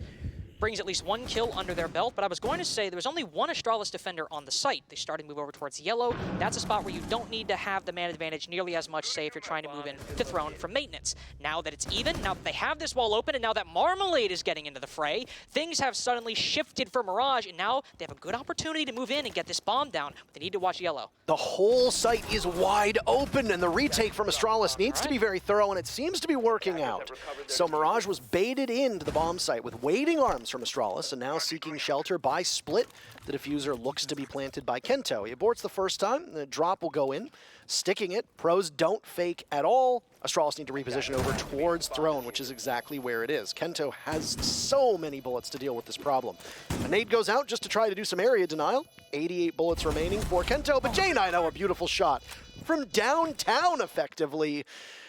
Brings at least 1 kill under their belt, but I was going to say there was only 1 Astralis defender on the site. They started to move over towards Yellow. That's a spot where you don't need to have the man advantage nearly as much, say, if you're trying to move in to Throne from maintenance. Now that it's even, now that they have this wall open, and now that Marmalade is getting into the fray, things have suddenly shifted for Mirage, and now they have a good opportunity to move in and get this bomb down, but they need to watch Yellow. The whole site is wide open, and the retake from Astralis needs to be very thorough, and it seems to be working out. So Mirage was baited into the bomb site with waiting arms from Astralis, and now seeking shelter by Split. The diffuser looks to be planted by Kento. He aborts the first time, the drop will go in, sticking it. Pros don't fake at all. Astralis need to reposition over towards Throne, which is exactly where it is. Kento has so many bullets to deal with this problem. A nade goes out just to try to do some area denial. 88 bullets remaining for Kento, but J9, a beautiful shot from downtown, effectively.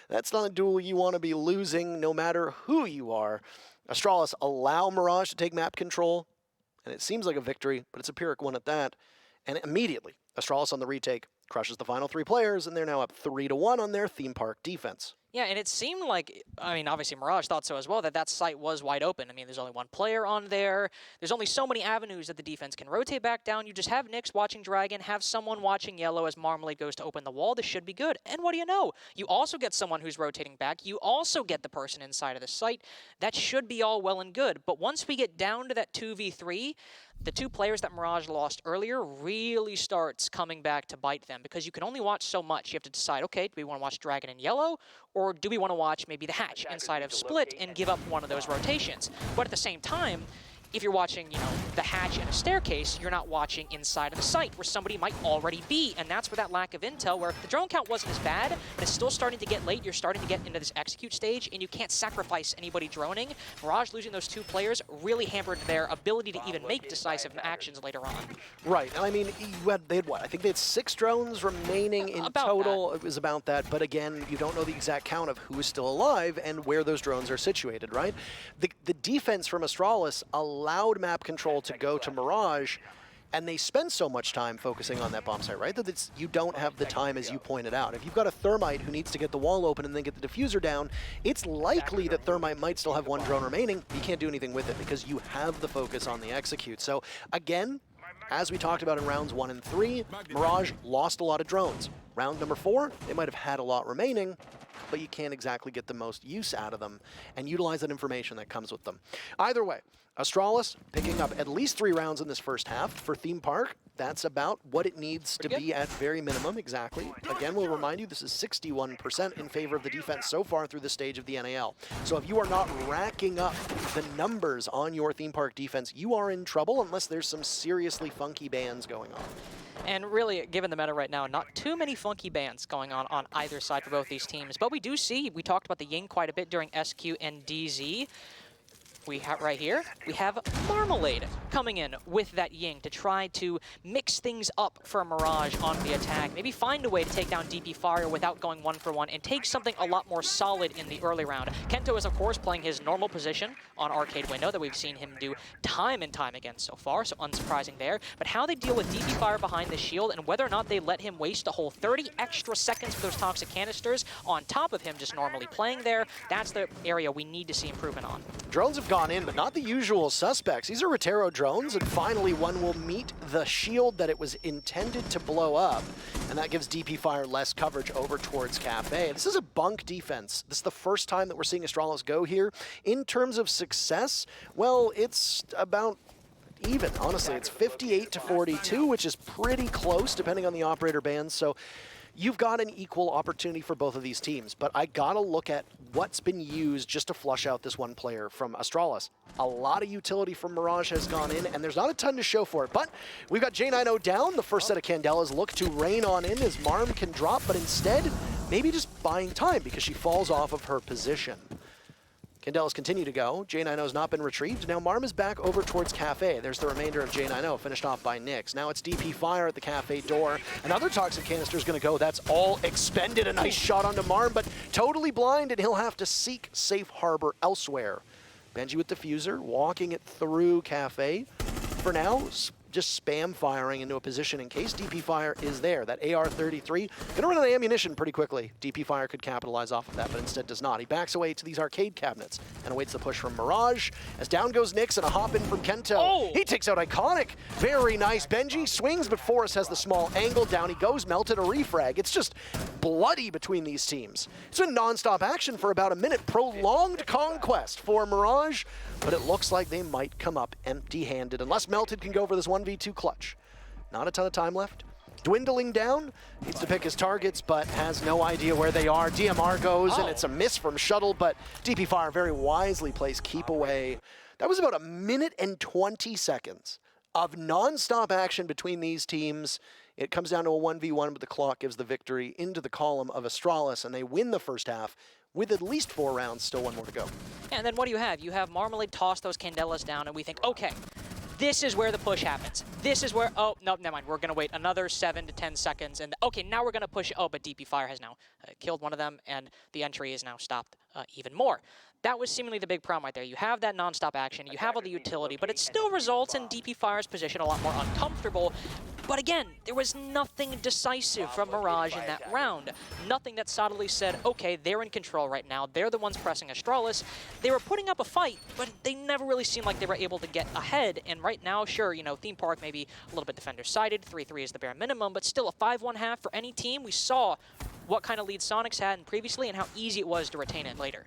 That's not a duel you want to be losing, no matter who you are. Astralis allow Mirage to take map control, and it seems like a victory, but it's a Pyrrhic one at that. And immediately, Astralis on the retake crushes the final 3 players, and they're now up 3-1 on their theme park defense. Yeah, and it seemed like, I mean, obviously Mirage thought so as well, that site was wide open. I mean, there's only 1 player on there. There's only so many avenues that the defense can rotate back down. You just have Nyx watching Dragon, have someone watching Yellow as Marmalade goes to open the wall. This should be good. And what do you know? You also get someone who's rotating back. You also get the person inside of the site. That should be all well and good. But once we get down to that 2v3, the 2 players that Mirage lost earlier really starts coming back to bite them, because you can only watch so much. You have to decide, okay, do we want to watch Dragon and Yellow, or do we want to watch maybe the Hatch inside of Split and give up one of those rotations? But at the same time, if you're watching, the Hatch and a staircase, you're not watching inside of the site where somebody might already be, and that's where that lack of intel, where the drone count wasn't as bad, but it's still starting to get late. You're starting to get into this execute stage, and you can't sacrifice anybody droning. Mirage losing those 2 players really hampered their ability to even make decisive actions later on. Right, and I mean, they had what? I think they had 6 drones remaining in total. It was about that, but again, you don't know the exact count of who is still alive and where those drones are situated, right? The defense from Astralis allowed map control to go to Mirage, and they spend so much time focusing on that bomb site, right? That you don't have the time, as you pointed out. If you've got a Thermite who needs to get the wall open and then get the diffuser down, it's likely that Thermite might still have 1 drone remaining. You can't do anything with it because you have the focus on the execute. So again, as we talked about in rounds 1 and 3, Mirage lost a lot of drones. Round number 4, they might have had a lot remaining, but you can't exactly get the most use out of them and utilize that information that comes with them. Either way, Astralis picking up at least 3 rounds in this first half. For Theme Park, that's about what it needs to be at very minimum, exactly. Again, we'll remind you, this is 61% in favor of the defense so far through the stage of the NAL. So if you are not racking up the numbers on your Theme Park defense, you are in trouble unless there's some seriously funky bans going on. And really, given the meta right now, not too many funky bans going on either side for both these teams. But we do see, we talked about the Ying quite a bit during SQ and DZ. We have right here, we have Marmalade coming in with that Ying to try to mix things up for Mirage on the attack. Maybe find a way to take down DP Fire without going 1-for-1 and take something a lot more solid in the early round. Kento is, of course, playing his normal position on Arcade Window that we've seen him do time and time again so far, so unsurprising there. But how they deal with DP Fire behind the shield and whether or not they let him waste a whole 30 extra seconds for those toxic canisters on top of him just normally playing there, that's the area we need to see improvement on. Drones have gone in, but not the usual suspects. These are Rotero drones, and finally one will meet the shield that it was intended to blow up, and that gives DP Fire less coverage over towards Cafe. This is a bunk defense. This is the first time that we're seeing Astralis go here. In terms of success, well, it's about even, honestly. It's 58-42, which is pretty close, depending on the operator bans. So you've got an equal opportunity for both of these teams, but I gotta look at what's been used just to flush out this one player from Astralis. A lot of utility from Mirage has gone in, and there's not a ton to show for it, but we've got J90 down. The first set of Candelas look to rain on in as Marm can drop, but instead, maybe just buying time because she falls off of her position. Candelas continue to go. J90 has not been retrieved. Now Marm is back over towards Cafe. There's the remainder of J90, finished off by Nyx. Now it's DP Fire at the Cafe door. Another toxic canister is going to go. That's all expended. A nice shot onto Marm, but totally blind, and he'll have to seek safe harbor elsewhere. Benji with Diffuser, walking it through Cafe. For now, just spam firing into a position in case DP Fire is there. That AR-33 gonna run out of ammunition pretty quickly. DP Fire could capitalize off of that, but instead does not. He backs away to these arcade cabinets and awaits the push from Mirage. As down goes Nyx and a hop in from Kento. Oh. He takes out Iconic. Very nice. Benji swings, but Forrest has the small angle. Down he goes, melted a refrag. It's just bloody between these teams. It's been non-stop action for about a minute. Prolonged conquest for Mirage, but it looks like they might come up empty-handed unless Melted can go for this 1v2 clutch. Not a ton of time left. Dwindling down, needs to pick his targets, but has no idea where they are. DMR goes, and it's a miss from Shuttle, but DP Fire very wisely plays Keep Away. That was about a minute and 20 seconds of non-stop action between these teams. It comes down to a 1v1, but the clock gives the victory into the column of Astralis, and they win the first half with at least 4 rounds, still 1 more to go. And then what do you have? You have Marmalade toss those Candelas down, and we think, okay, this is where the push happens. This is where, oh, no, never mind. We're going to wait another 7 to 10 seconds. And okay, now we're going to push. Oh, but DP Fire has now killed one of them, and the entry is now stopped even more. That was seemingly the big problem right there. You have that non-stop action, you have all the utility, but it still results in DP Fire's position a lot more uncomfortable. But again, there was nothing decisive from Mirage in that round. Nothing that solidly said, okay, they're in control right now. They're the ones pressing Astralis. They were putting up a fight, but they never really seemed like they were able to get ahead. And right now, sure, you know, Theme Park maybe a little bit defender-sided. 3-3 is the bare minimum, but still a 5-1 half for any team. We saw what kind of lead Sonics had previously and how easy it was to retain it later.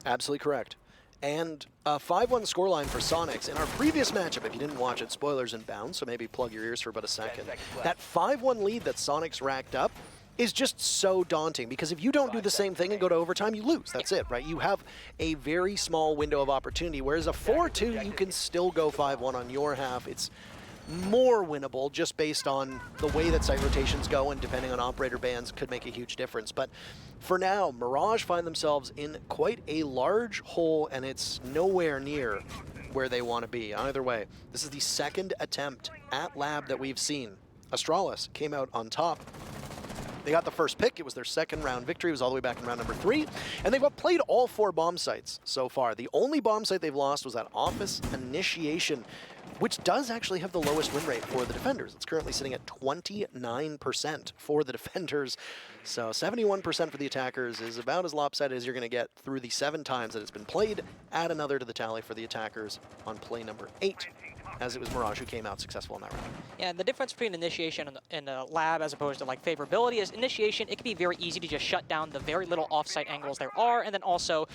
Absolutely correct. And a 5-1 scoreline for Sonics. In our previous matchup, if you didn't watch it, spoilers inbound, so maybe plug your ears for about a second. That 5-1 lead that Sonics racked up is just so daunting, because if you don't do the same thing and go to overtime, you lose. That's it, right? You have a very small window of opportunity, whereas a 4-2, you can still go 5-1 on your half. It's more winnable just based on the way that site rotations go, and depending on operator bans could make a huge difference. But for now, Mirage find themselves in quite a large hole, and it's nowhere near where they want to be. Either way, this is the second attempt at Lab that we've seen. Astralis came out on top. They got the first pick. It was their second round victory. It was all the way back in round number 3. And they've played all 4 bomb sites so far. The only bomb site they've lost was that Office Initiation, which does actually have the lowest win rate for the defenders. It's currently sitting at 29% for the defenders. So 71% for the attackers is about as lopsided as you're going to get through the 7 times that it's been played. Add another to the tally for the attackers on play number 8. as it was Mirage who came out successful in that round. Yeah, the difference between initiation and a lab as opposed to like favorability is initiation, it can be very easy to just shut down the very little offsite angles there are, and then also,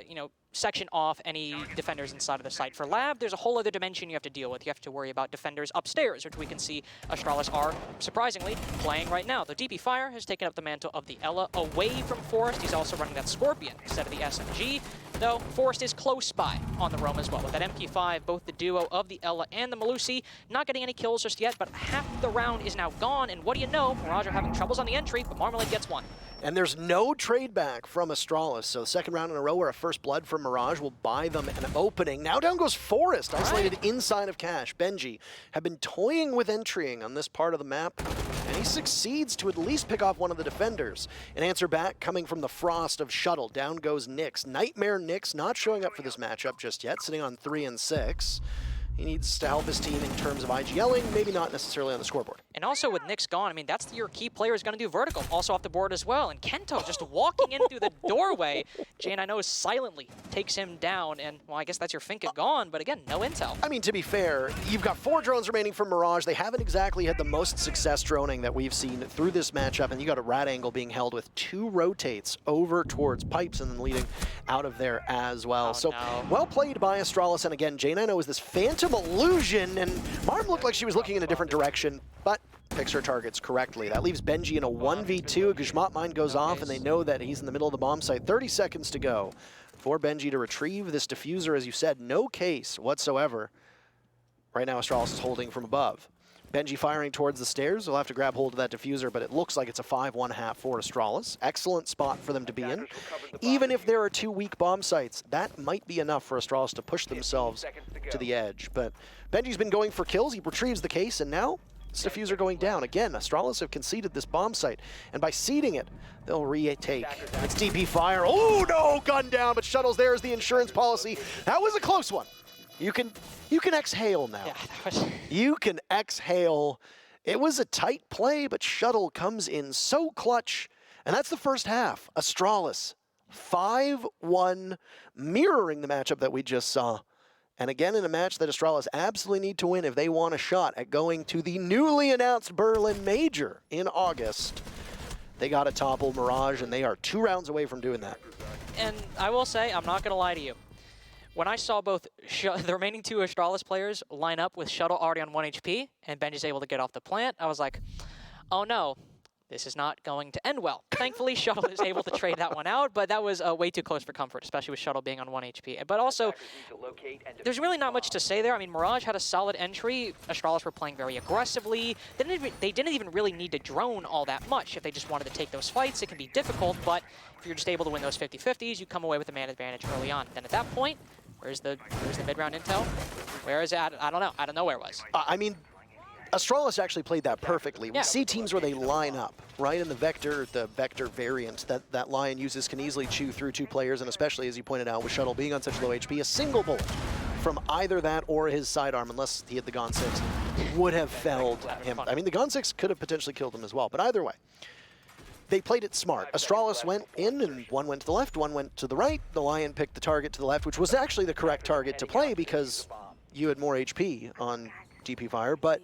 you know, section off any defenders inside of the site. For lab, there's a whole other dimension you have to deal with. You have to worry about defenders upstairs, which we can see Astralis are, surprisingly, playing right now. The DP Fire has taken up the mantle of the Ela away from Forest. He's also running that Scorpion instead of the SMG, though Forest is close by on the roam as well. With that MP5, both the duo of the Ela and the Melusi not getting any kills just yet, but half the round is now gone, and what do you know? Mirage are having troubles on the entry, but Marmalade gets one. And there's no trade back from Astralis, so the second round in a row where a first blood from Mirage will buy them an opening. Now down goes Forest, isolated inside of Cash. Benji had been toying with entrying on this part of the map, and he succeeds to at least pick off one of the defenders. An answer back coming from the Frost of Shuttle. Down goes Nyx. Nightmare Nyx not showing up for this matchup just yet, sitting on 3 and 6. He needs to help his team in terms of IGLing, maybe not necessarily on the scoreboard. And also with Nyx gone, I mean, that's your key player is going to do vertical, also off the board as well. And Kento just walking in through the doorway. Jane, I know, silently takes him down. And, well, I guess that's your Finka gone, but again, no intel. I mean, to be fair, you've got 4 drones remaining from Mirage. They haven't exactly had the most success droning that we've seen through this matchup. And you got a rat angle being held with 2 rotates over towards pipes and then leading out of there as well. Well played by Astralis. And again, Jane, I know, is this Phantom Illusion. And Marm looked like she was looking in a different direction, but picks her targets correctly. That leaves Benji in a 1v2. Gishmat mine goes off, and they know that he's in the middle of the bomb site. 30 seconds to go for Benji to retrieve this diffuser. As you said, no case whatsoever. Right now, Astralis is holding from above. Benji firing towards the stairs. He'll have to grab hold of that diffuser, but it looks like it's a 5-1-1/2 for Astralis. Excellent spot for them to be in. Even if there are 2 weak bomb sites, that might be enough for Astralis to push themselves to the edge. But Benji's been going for kills. He retrieves the case, and now this diffuser going down. Again, Astralis have conceded this bomb site, and by ceding it, they'll retake. It's DP Fire. Oh, no! Gun down, but Shuttle's there as the insurance policy. That was a close one. You can exhale now. Yeah, that was... You can exhale. It was a tight play, but Shuttle comes in so clutch. And that's the first half. Astralis, 5-1, mirroring the matchup that we just saw. And again, in a match that Astralis absolutely need to win if they want a shot at going to the newly announced Berlin Major in August. They got to topple Mirage, and they are 2 rounds away from doing that. And I will say, I'm not going to lie to you. When I saw both the remaining 2 Astralis players line up with Shuttle already on 1 HP, and Benji's able to get off the plant, I was like, oh no, this is not going to end well. Thankfully, Shuttle is able to trade that one out, but that was way too close for comfort, especially with Shuttle being on 1 HP. But also, there's really not much to say there. I mean, Mirage had a solid entry. Astralis were playing very aggressively. They didn't even really need to drone all that much. If they just wanted to take those fights, it can be difficult, but if you're just able to win those 50-50s, you come away with a man advantage early on. Then at that point, where's the mid-round intel? Where is it? I don't know. I don't know where it was. I mean, Astralis actually played that perfectly. We see teams where they line up, right? And the vector variant that Lion uses can easily chew through 2 players, and especially, as you pointed out, with Shuttle being on such low HP, a single bullet from either that or his sidearm, unless he hit the Gon 6, would have felled him. I mean, the Gon 6 could have potentially killed him as well, but either way. They played it smart. Astralis went in, and one went to the left, one went to the right. The Lion picked the target to the left, which was actually the correct target to play because you had more HP on DP Fire, but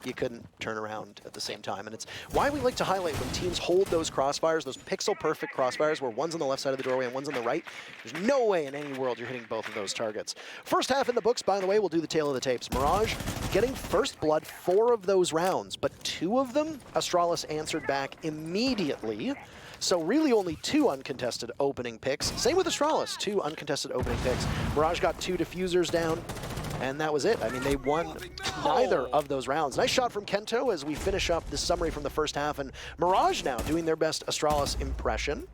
you couldn't turn around at the same time. And it's why we like to highlight when teams hold those crossfires, those pixel-perfect crossfires where one's on the left side of the doorway and one's on the right. There's no way in any world you're hitting both of those targets. First half in the books, by the way, we'll do the tail of the tapes. Mirage getting first blood 4 of those rounds, but 2 of them, Astralis answered back immediately. So really only 2 uncontested opening picks. Same with Astralis, 2 uncontested opening picks. Mirage got 2 diffusers down, and that was it. I mean, they won neither of those rounds. Nice shot from Kento as we finish up this summary from the first half, and Mirage now doing their best Astralis impression,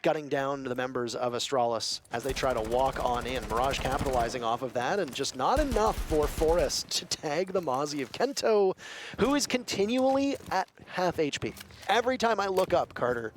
gutting down the members of Astralis as they try to walk on in. Mirage capitalizing off of that, and just not enough for Forest to tag the Mozzie of Kento, who is continually at half HP. Every time I look up, Carter,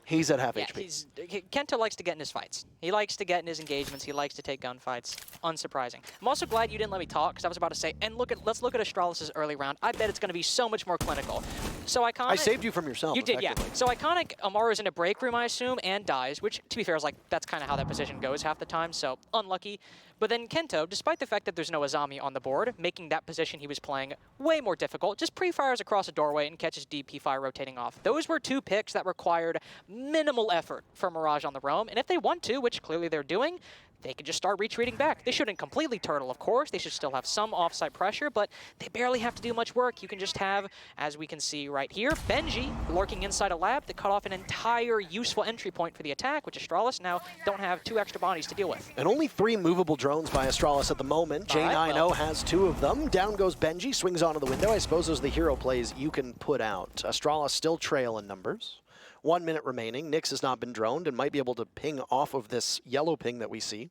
He's at half Yeah, HP. Kento likes to get in his fights. He likes to get in his engagements. He likes to take gunfights. Unsurprising. I'm also glad you didn't let me talk, because I was about to say, and let's look at Astralis' early round. I bet it's going to be so much more clinical. So Iconic... I saved you from yourself, You did, yeah. So Iconic, Amaru's in a break room, I assume, and dies, which, to be fair, is like, that's kind of how that position goes half the time, so unlucky. But then Kento, despite the fact that there's no Azami on the board, making that position he was playing way more difficult, just pre-fires across a doorway and catches DP fire rotating off. Those were two picks that required minimal effort for Mirage on the roam, and if they want to, which clearly they're doing, they could just start retreating back. They shouldn't completely turtle, of course. They should still have some offsite pressure, but they barely have to do much work. You can just have, as we can see right here, Benji lurking inside a lab that cut off an entire useful entry point for the attack, which Astralis now don't have 2 extra bodies to deal with. And only 3 movable drones by Astralis at the moment. J90 has 2 of them. Down goes Benji, swings onto the window. I suppose those are the hero plays you can put out. Astralis still trail in numbers. 1 minute remaining. Nyx has not been droned and might be able to ping off of this yellow ping that we see.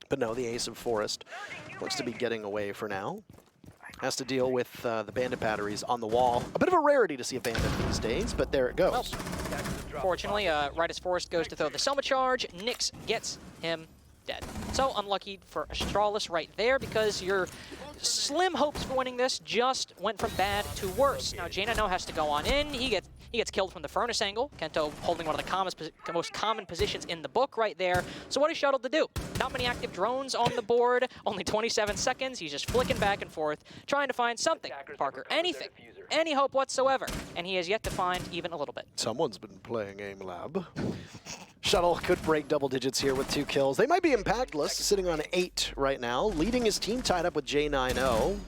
But no, the Ace of Forest looks to be getting away for now. Has to deal with the bandit batteries on the wall. A bit of a rarity to see a bandit these days, but there it goes. Well, fortunately, right as Forest goes to throw the Selma charge, Nyx gets him dead. So unlucky for Astralis right there, because your slim hopes for winning this just went from bad to worse. Now J90 has to go on in. He gets killed from the furnace angle. Kento holding one of the most common positions in the book right there. So what is Shuttle to do? Not many active drones on the board, only 27 seconds. He's just flicking back and forth, trying to find something, Parker, anything, any hope whatsoever. And he has yet to find even a little bit. Someone's been playing Aim Lab. Shuttle could break double digits here with 2 kills. They might be impactless, sitting on 8 right now, leading his team tied up with J90.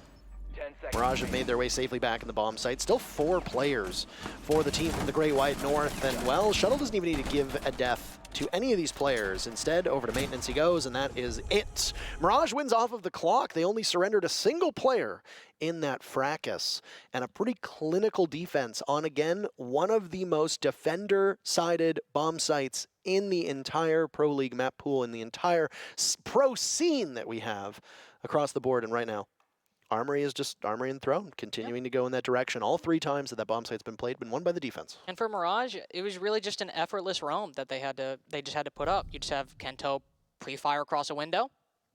Mirage have made their way safely back in the bomb site. Still 4 players for the team from the Great White North. And, well, Shuttle doesn't even need to give a death to any of these players. Instead, over to maintenance he goes, and that is it. Mirage wins off of the clock. They only surrendered a single player in that fracas. And a pretty clinical defense on, again, one of the most defender-sided bomb sites in the entire Pro League map pool, in the entire pro scene that we have across the board. And right now, Armory is just Armory and Throne, continuing to go in that direction. All 3 times that bomb site's been played, been won by the defense. And for Mirage, it was really just an effortless roam that they just had to put up. You just have Kento pre-fire across a window.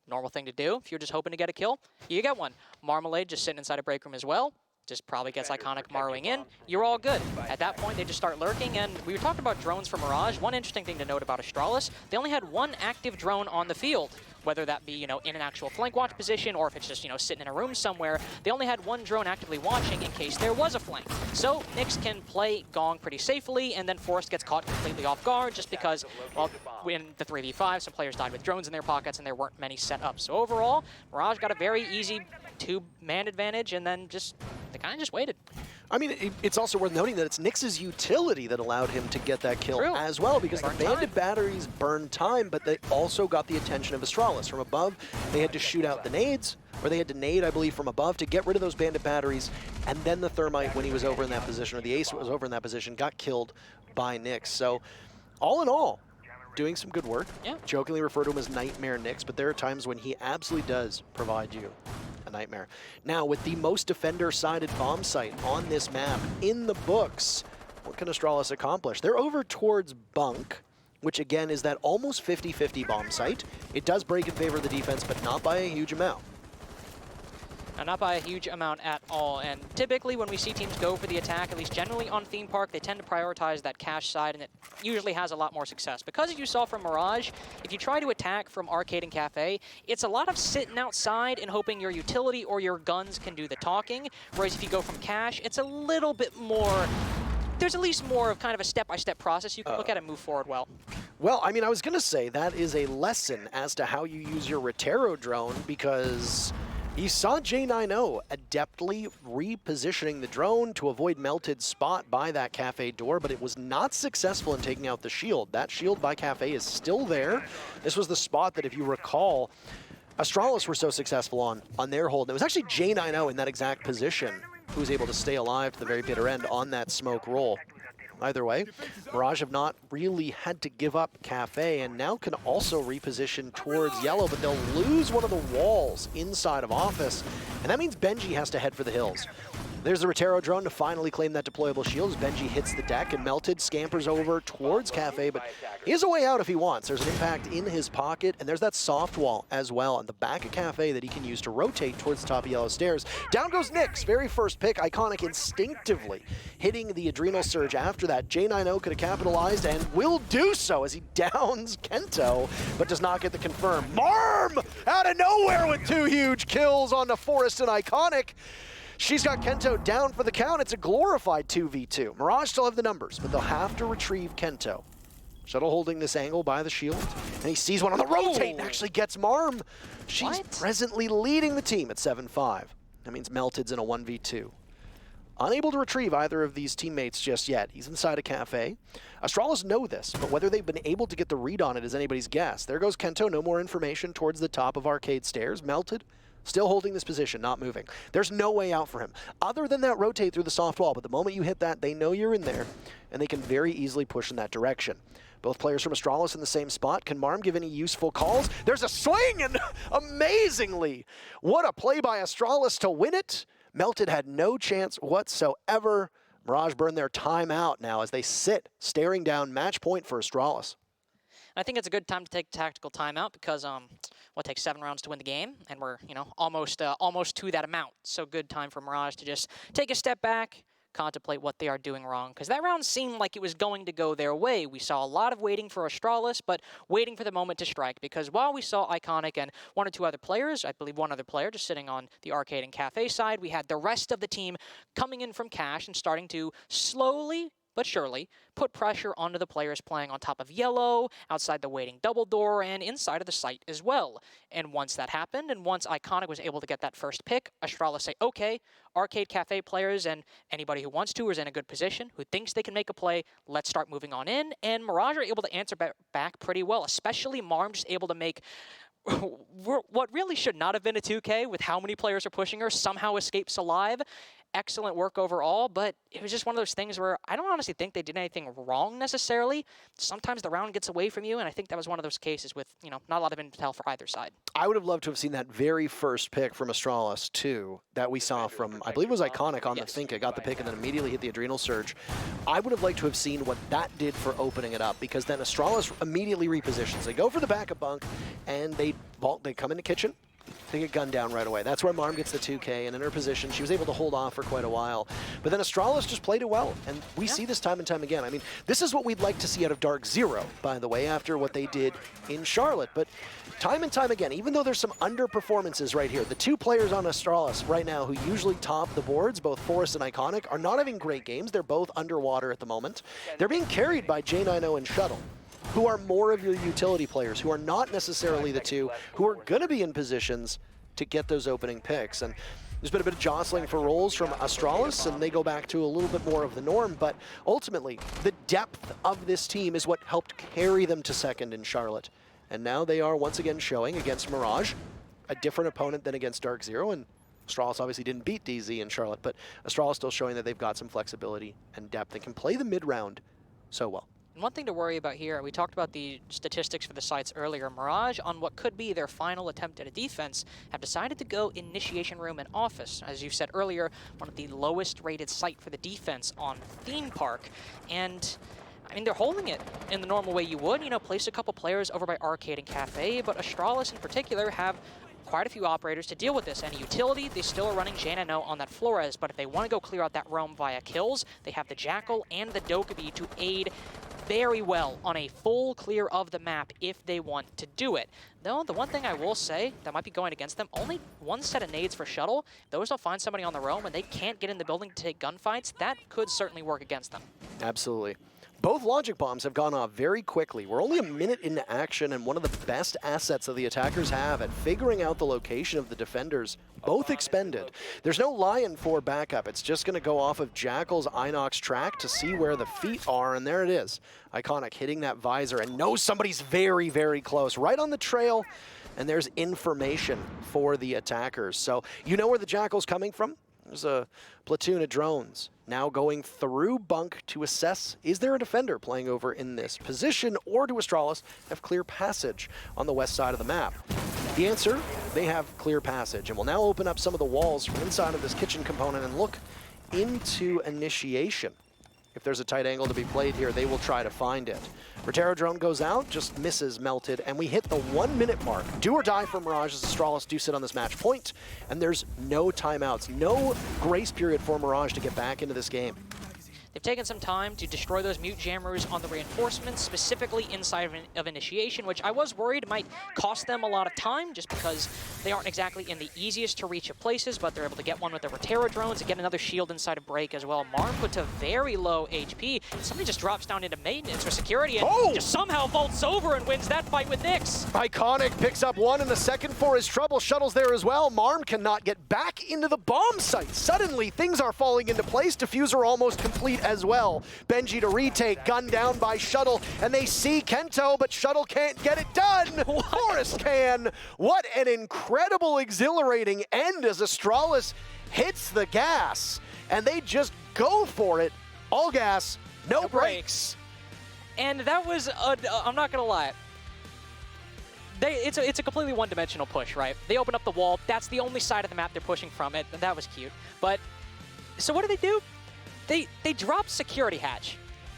Normal thing to do if you're just hoping to get a kill. You get one. Marmalade just sitting inside a break room as well. Just probably gets Iconic Maruing in. You're all good. At that point, they just start lurking, and we were talking about drones for Mirage. One interesting thing to note about Astralis, they only had 1 active drone on the field, whether that be, in an actual flank watch position or if it's just, sitting in a room somewhere. They only had 1 drone actively watching in case there was a flank. So Nyx can play Gong pretty safely, and then Forrest gets caught completely off guard just because, well, in the 3v5, some players died with drones in their pockets and there weren't many set up. So overall, Mirage got a very easy 2-man advantage, and then they kind of just waited. I mean, it's also worth noting that it's Nyx's utility that allowed him to get that kill as well, because the bandit batteries burned time, but they also got the attention of Astralis. From above, they had to shoot out the nades, or they had to nade, I believe, from above to get rid of those bandit batteries, and then the Thermite, when he was over in that position, or the Ace was over in that position, got killed by Nyx. So, all in all, doing some good work. Yeah. Jokingly refer to him as Nightmare Nyx, but there are times when he absolutely does provide you a nightmare. Now, with the most defender-sided bomb site on this map in the books, what can Astralis accomplish? They're over towards Bunk, which again is that almost 50-50 bomb site. It does break in favor of the defense, but not by a huge amount. Now, not by a huge amount at all, and typically when we see teams go for the attack, at least generally on Theme Park, they tend to prioritize that cash side, and it usually has a lot more success. Because as you saw from Mirage, if you try to attack from Arcade and Cafe, it's a lot of sitting outside and hoping your utility or your guns can do the talking, whereas if you go from cash, it's a little bit more, there's at least more of kind of a step-by-step process you can look at and move forward well. Well, I mean, I was going to say that is a lesson as to how you use your Rotero drone, because you saw J90 adeptly repositioning the drone to avoid melted spot by that Cafe door, but it was not successful in taking out the shield. That shield by Cafe is still there. This was the spot that, if you recall, Astralis were so successful on their hold. And it was actually J90 in that exact position who was able to stay alive to the very bitter end on that smoke roll. Either way, Mirage have not really had to give up Cafe, and now can also reposition towards yellow, but they'll lose one of the walls inside of Office, and that means Benji has to head for the hills. There's the Rotero drone to finally claim that deployable shield as Benji hits the deck, and Melted scampers over towards Cafe, but he has a way out if he wants. There's an impact in his pocket, and there's that soft wall as well on the back of Cafe that he can use to rotate towards the top of Yellow Stairs. Down goes Nyx, very first pick. Iconic instinctively hitting the Adrenal Surge after that. J9O could have capitalized and will do so as he downs Kento, but does not get the confirm. Marm out of nowhere with 2 huge kills on the Forest and Iconic. She's got Kento down for the count. It's a glorified 2v2. Mirage still have the numbers, but they'll have to retrieve Kento. Shuttle holding this angle by the shield, and he sees one on the rotate and actually gets Marm. She's presently leading the team at 7-5. That means Melted's in a 1v2. Unable to retrieve either of these teammates just yet. He's inside a Cafe. Astralis know this, but whether they've been able to get the read on it is anybody's guess. There goes Kento, no more information towards the top of Arcade Stairs. Melted, still holding this position, not moving. There's no way out for him, other than that rotate through the soft wall, but the moment you hit that, they know you're in there, and they can very easily push in that direction. Both players from Astralis in the same spot. Can Marm give any useful calls? There's a swing, and amazingly, what a play by Astralis to win it. Melted had no chance whatsoever. Mirage burned their time out now as they sit staring down match point for Astralis. I think it's a good time to take tactical timeout because it takes 7 rounds to win the game, and we're almost to that amount. So good time for Mirage to just take a step back, contemplate what they are doing wrong, because that round seemed like it was going to go their way. We saw a lot of waiting for Astralis, but waiting for the moment to strike, because while we saw Iconic and 1 or 2 other players, I believe 1 other player just sitting on the Arcade and Cafe side, we had the rest of the team coming in from Cash and starting to slowly but surely put pressure onto the players playing on top of Yellow, outside the waiting double door, and inside of the site as well. And once that happened, and once Iconic was able to get that first pick, Astralis say, okay, Arcade Cafe players and anybody who wants to or is in a good position, who thinks they can make a play, let's start moving on in. And Mirage are able to answer back pretty well, especially Marm just able to make what really should not have been a 2K with how many players are pushing her, somehow escapes alive. Excellent work overall, but it was just one of those things where I don't honestly think they did anything wrong necessarily. Sometimes the round gets away from you, and I think that was one of those cases with, not a lot of intel for either side. I would have loved to have seen that very first pick from Astralis, too, that we saw from, I believe it was Iconic on the Thinka, got the pick and then immediately hit the Adrenal Surge. I would have liked to have seen what that did for opening it up, because then Astralis immediately repositions. They go for the backup bunk, and they come in the kitchen. They get gunned down right away. That's where Marm gets the 2K, and in her position, she was able to hold off for quite a while. But then Astralis just played it well, and we see this time and time again. I mean, this is what we'd like to see out of Dark Zero, by the way, after what they did in Charlotte. But time and time again, even though there's some underperformances right here, the 2 players on Astralis right now who usually top the boards, both Forest and Iconic, are not having great games. They're both underwater at the moment. They're being carried by J9O and Shuttle, who are more of your utility players, who are not necessarily the 2 who are going to be in positions to get those opening picks. And there's been a bit of jostling for roles from Astralis, and they go back to a little bit more of the norm, but ultimately, the depth of this team is what helped carry them to second in Charlotte. And now they are once again showing against Mirage, a different opponent than against Dark Zero, and Astralis obviously didn't beat DZ in Charlotte, but Astralis still showing that they've got some flexibility and depth and can play the mid-round so well. One thing to worry about here, we talked about the statistics for the sites earlier. Mirage, on what could be their final attempt at a defense, have decided to go Initiation Room and Office. As you said earlier, one of the lowest rated site for the defense on Theme Park. And I mean, they're holding it in the normal way you would, place a couple players over by Arcade and Cafe, but Astralis in particular have quite a few operators to deal with this. And utility, they still are running J9O on that Flores, but if they want to go clear out that roam via kills, they have the Jackal and the Dokkaebi to aid very well on a full clear of the map if they want to do it. Though, the one thing I will say that might be going against them, only 1 set of nades for Shuttle. Those will find somebody on the roam and they can't get in the building to take gunfights. That could certainly work against them. Absolutely. Both logic bombs have gone off very quickly. We're only a minute into action, and one of the best assets that the attackers have at figuring out the location of the defenders, both expended. There's no Lion for backup. It's just going to go off of Jackal's Inox track to see where the feet are, and there it is. Iconic hitting that visor and knows somebody's very, very close. Right on the trail, and there's information for the attackers. So you know where the Jackal's coming from? There's a platoon of drones now going through bunk to assess, is there a defender playing over in this position, or do Astralis have clear passage on the west side of the map? The answer, they have clear passage, and we'll now open up some of the walls from inside of this kitchen component and look into initiation. If there's a tight angle to be played here, they will try to find it. Rotero drone goes out, just misses Melted, and we hit the 1 minute mark. Do or die for Mirage as Astralis do sit on this match point, and there's no timeouts, no grace period for Mirage to get back into this game. They've taken some time to destroy those mute jammers on the reinforcements, specifically inside of initiation, which I was worried might cost them a lot of time just because they aren't exactly in the easiest to reach of places, but they're able to get one with the Rotero drones and get another shield inside of break as well. Marm put to very low HP. Somebody just drops down into maintenance or security and just somehow vaults over and wins that fight with Nyx. Iconic picks up one in the second for his trouble. Shuttle's there as well. Marm cannot get back into the bomb site. Suddenly, things are falling into place. Diffuser almost complete as well. Benji to retake, gunned down by Shuttle, and they see Kento, but Shuttle can't get it done. Forrest can. What an incredible, exhilarating end as Astralis hits the gas, and they just go for it. All gas, no brakes. And that was, I'm not gonna lie, it's a completely one-dimensional push, right? They open up the wall. That's the only side of the map they're pushing from it. That was cute. But, so what do? They drop security hatch.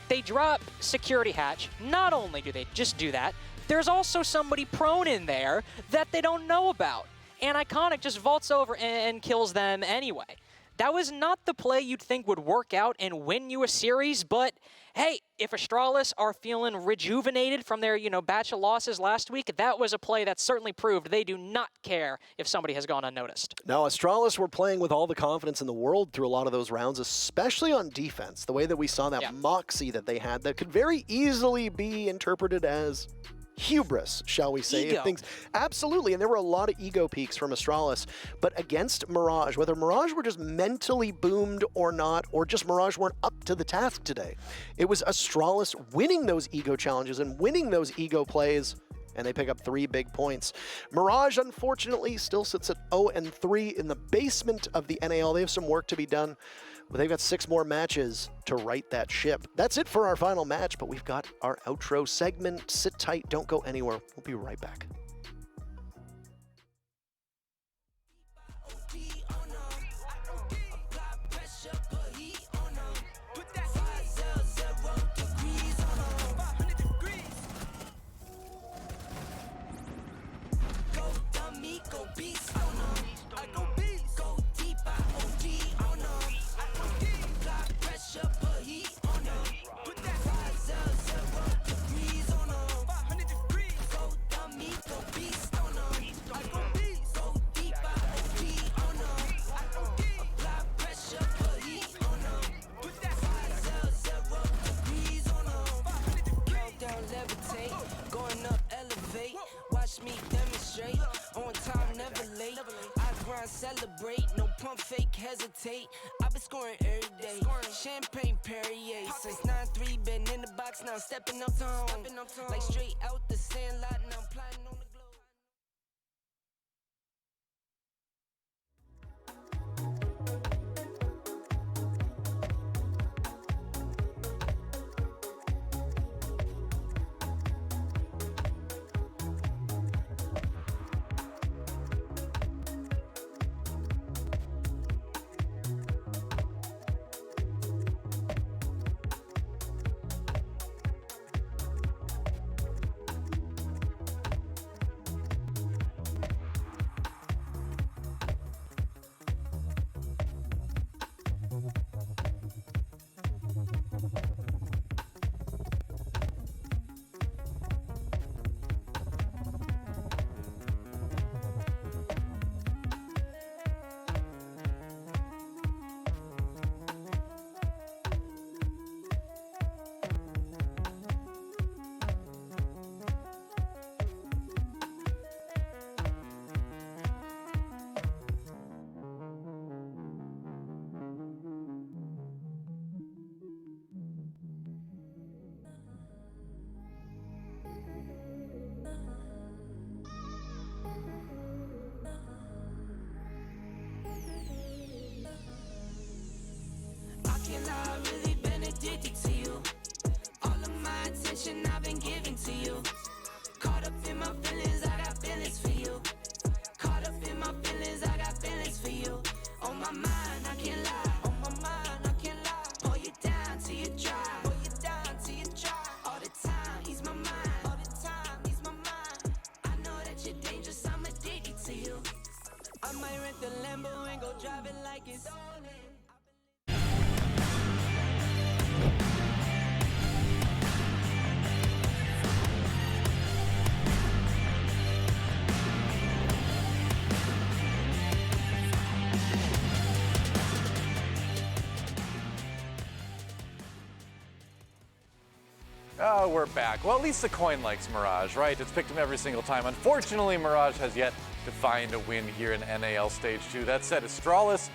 They drop security hatch. Not only do they just do that, there's also somebody prone in there that they don't know about. And Iconic just vaults over and kills them anyway. That was not the play you'd think would work out and win you a series, but hey, if Astralis are feeling rejuvenated from their, batch of losses last week, that was a play that certainly proved they do not care if somebody has gone unnoticed. Now, Astralis were playing with all the confidence in the world through a lot of those rounds, especially on defense. The way that we saw that moxie that they had that could very easily be interpreted as hubris, shall we say. Ego. Absolutely, and there were a lot of ego peaks from Astralis, but against Mirage, whether Mirage were just mentally boomed or not, or just Mirage weren't up to the task today, it was Astralis winning those ego challenges and winning those ego plays, and they pick up 3 big points. Mirage, unfortunately, still sits at 0-3 in the basement of the NAL. They have some work to be done, but they've got 6 more matches to right that ship. That's it for our final match, but we've got our outro segment. Sit tight, don't go anywhere. We'll be right back. Celebrate, no pump fake, hesitate. I've been scoring every day. Champagne Perrier. Since 9-3, been in the box, now I'm stepping up to home. Like straight out the sandlot, now I'm plotting on the I might rent the Lambo and go drive it like it's stolen. Oh, we're back. Well, at least the coin likes Mirage, right? It's picked him every single time. Unfortunately, Mirage has yet to find a win here in NAL Stage 2. That said, Astralis,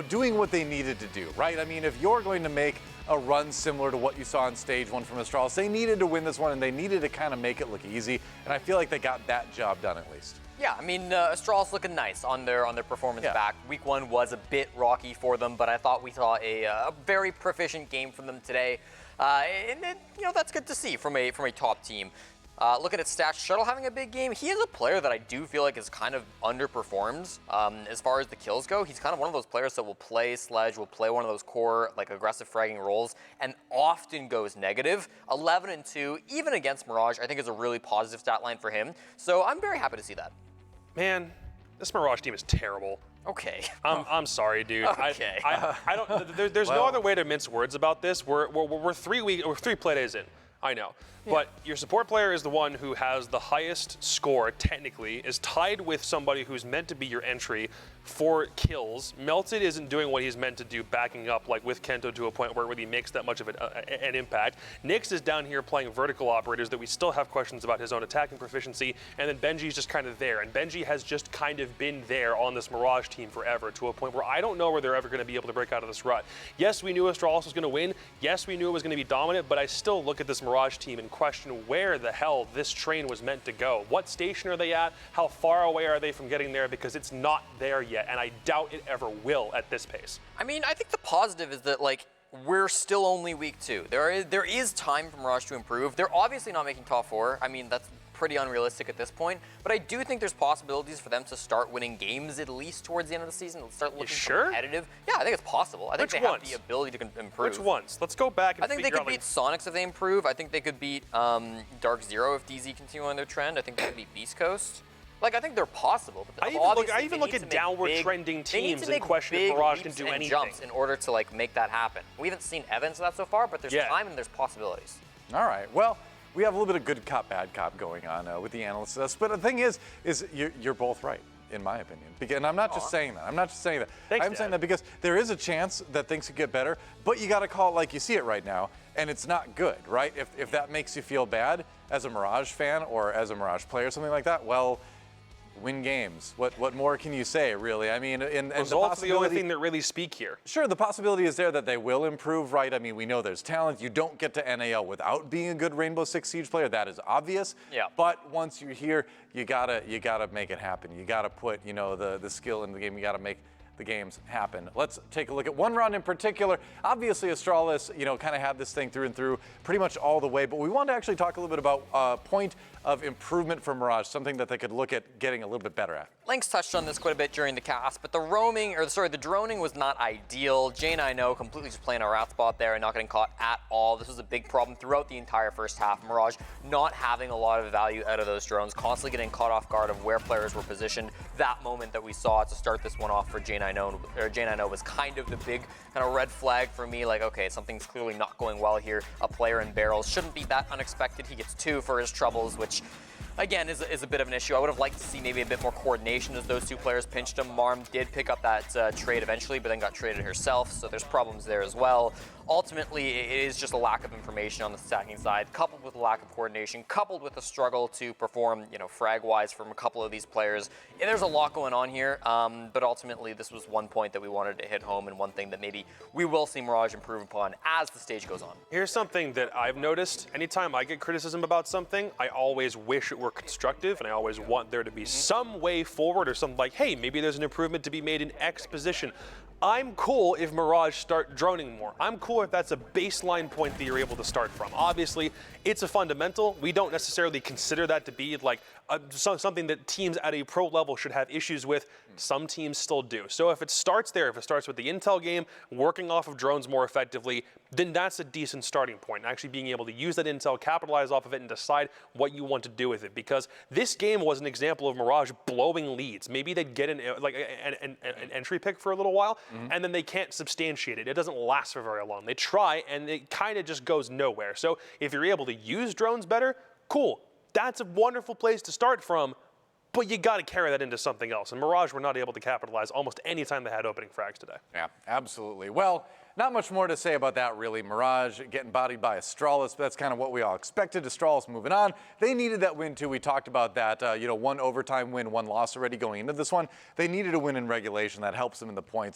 doing what they needed to do, right? I mean, if you're going to make a run similar to what you saw in Stage 1 from Astralis, they needed to win this one, and they needed to kind of make it look easy, and I feel like they got that job done at least. Yeah, I mean, Astralis looking nice on their performance back. Week 1 was a bit rocky for them, but I thought we saw a very proficient game from them today. That's good to see from a top team. Looking at stats, Shuttle having a big game. He is a player that I do feel like is kind of underperformed as far as the kills go. He's kind of one of those players that will play Sledge, will play one of those core aggressive fragging roles, and often goes negative. 11-2, even against Mirage, I think is a really positive stat line for him. So I'm very happy to see that. Man, this Mirage team is terrible. Okay. I'm sorry, dude. Okay. I don't. There's no other way to mince words about this. We're 3 play days in. I know. Yeah. But your support player is the one who has the highest score, technically, is tied with somebody who's meant to be your entry for kills. Melted isn't doing what he's meant to do, backing up with Kento to a point where he makes that much of an impact. Nyx is down here playing vertical operators that we still have questions about his own attacking proficiency, and then Benji's just kind of there. And Benji has just kind of been there on this Mirage team forever to a point where I don't know where they're ever going to be able to break out of this rut. Yes, we knew Astralis was going to win. Yes, we knew it was going to be dominant, but I still look at this Mirage team and question where the hell this train was meant to go. What station are they at? How far away are they from getting there? Because it's not there yet, and I doubt it ever will at this pace. I mean, I think the positive is that, we're still only week 2. There is time for Mirage to improve. They're obviously not making top 4. I mean, that's pretty unrealistic at this point, but I do think there's possibilities for them to start winning games at least towards the end of the season. Start looking competitive. Yeah, I think it's possible. I think they have the ability to improve. Which ones? Let's go back and I think they could beat Sonics if they improve. I think they could beat Dark Zero if DZ continue on their trend. I think they could beat Beast Coast. I think they're possible. But I even look at downward trending teams and question if Mirage can do anything. Jumps in order to make that happen. We haven't seen evidence of that so far, but there's time and there's possibilities. All right. Well, we have a little bit of good cop, bad cop going on with the analysts. But the thing is you're both right, in my opinion. And I'm not just saying that. I'm not just saying that. Thanks, I'm saying that because there is a chance that things could get better, but you got to call it like you see it right now, and it's not good, right? If that makes you feel bad as a Mirage fan or as a Mirage player, something like that, well, win games. What more can you say, really? I mean, and results are the only thing that really speak here. Sure, the possibility is there that they will improve, right? I mean, we know there's talent. You don't get to NAL without being a good Rainbow Six Siege player. That is obvious. Yeah. But once you're here, you gotta make it happen. You gotta put the skill in the game. You gotta make the games happen. Let's take a look at one round in particular. Obviously, Astralis, kind of had this thing through and through pretty much all the way, but we want to actually talk a little bit about point of improvement for Mirage, something that they could look at getting a little bit better at. Lynx touched on this quite a bit during the cast, but the droning was not ideal. Jane, I know, completely just playing a rat spot there and not getting caught at all. This was a big problem throughout the entire first half. Mirage not having a lot of value out of those drones, constantly getting caught off guard of where players were positioned. That moment that we saw to start this one off for Jane, I know was kind of the big kind of red flag for me. Okay, something's clearly not going well here. A player in barrels shouldn't be that unexpected. He gets 2 for his troubles, which again is a bit of an issue. I would have liked to see maybe a bit more coordination as those 2 players pinched him. Marm did pick up that trade eventually, but then got traded herself, so there's problems there as well. Ultimately, it is just a lack of information on the stacking side, coupled with a lack of coordination, coupled with a struggle to perform, frag-wise from a couple of these players. And there's a lot going on here, but ultimately this was one point that we wanted to hit home and one thing that maybe we will see Mirage improve upon as the stage goes on. Here's something that I've noticed. Anytime I get criticism about something, I always wish it were constructive, and I always want there to be some way forward or something hey, maybe there's an improvement to be made in X position. I'm cool if Mirage start droning more. I'm cool if that's a baseline point that you're able to start from. Obviously, it's a fundamental. We don't necessarily consider that to be like something that teams at a pro level should have issues with. Some teams still do. So if it starts there, if it starts with the intel game, working off of drones more effectively, then that's a decent starting point. Actually being able to use that intel, capitalize off of it, and decide what you want to do with it. Because this game was an example of Mirage blowing leads. Maybe they'd get an entry pick for a little while, and then they can't substantiate it. It doesn't last for very long. They try, and it kind of just goes nowhere. So if you're able to use drones better, cool. That's a wonderful place to start from, but you got to carry that into something else. And Mirage were not able to capitalize almost any time they had opening frags today. Yeah, absolutely. Well, not much more to say about that, really. Mirage getting bodied by Astralis, but that's kind of what we all expected. Astralis moving on. They needed that win, too. We talked about that, one overtime win, one loss already going into this one. They needed a win in regulation. That helps them in the points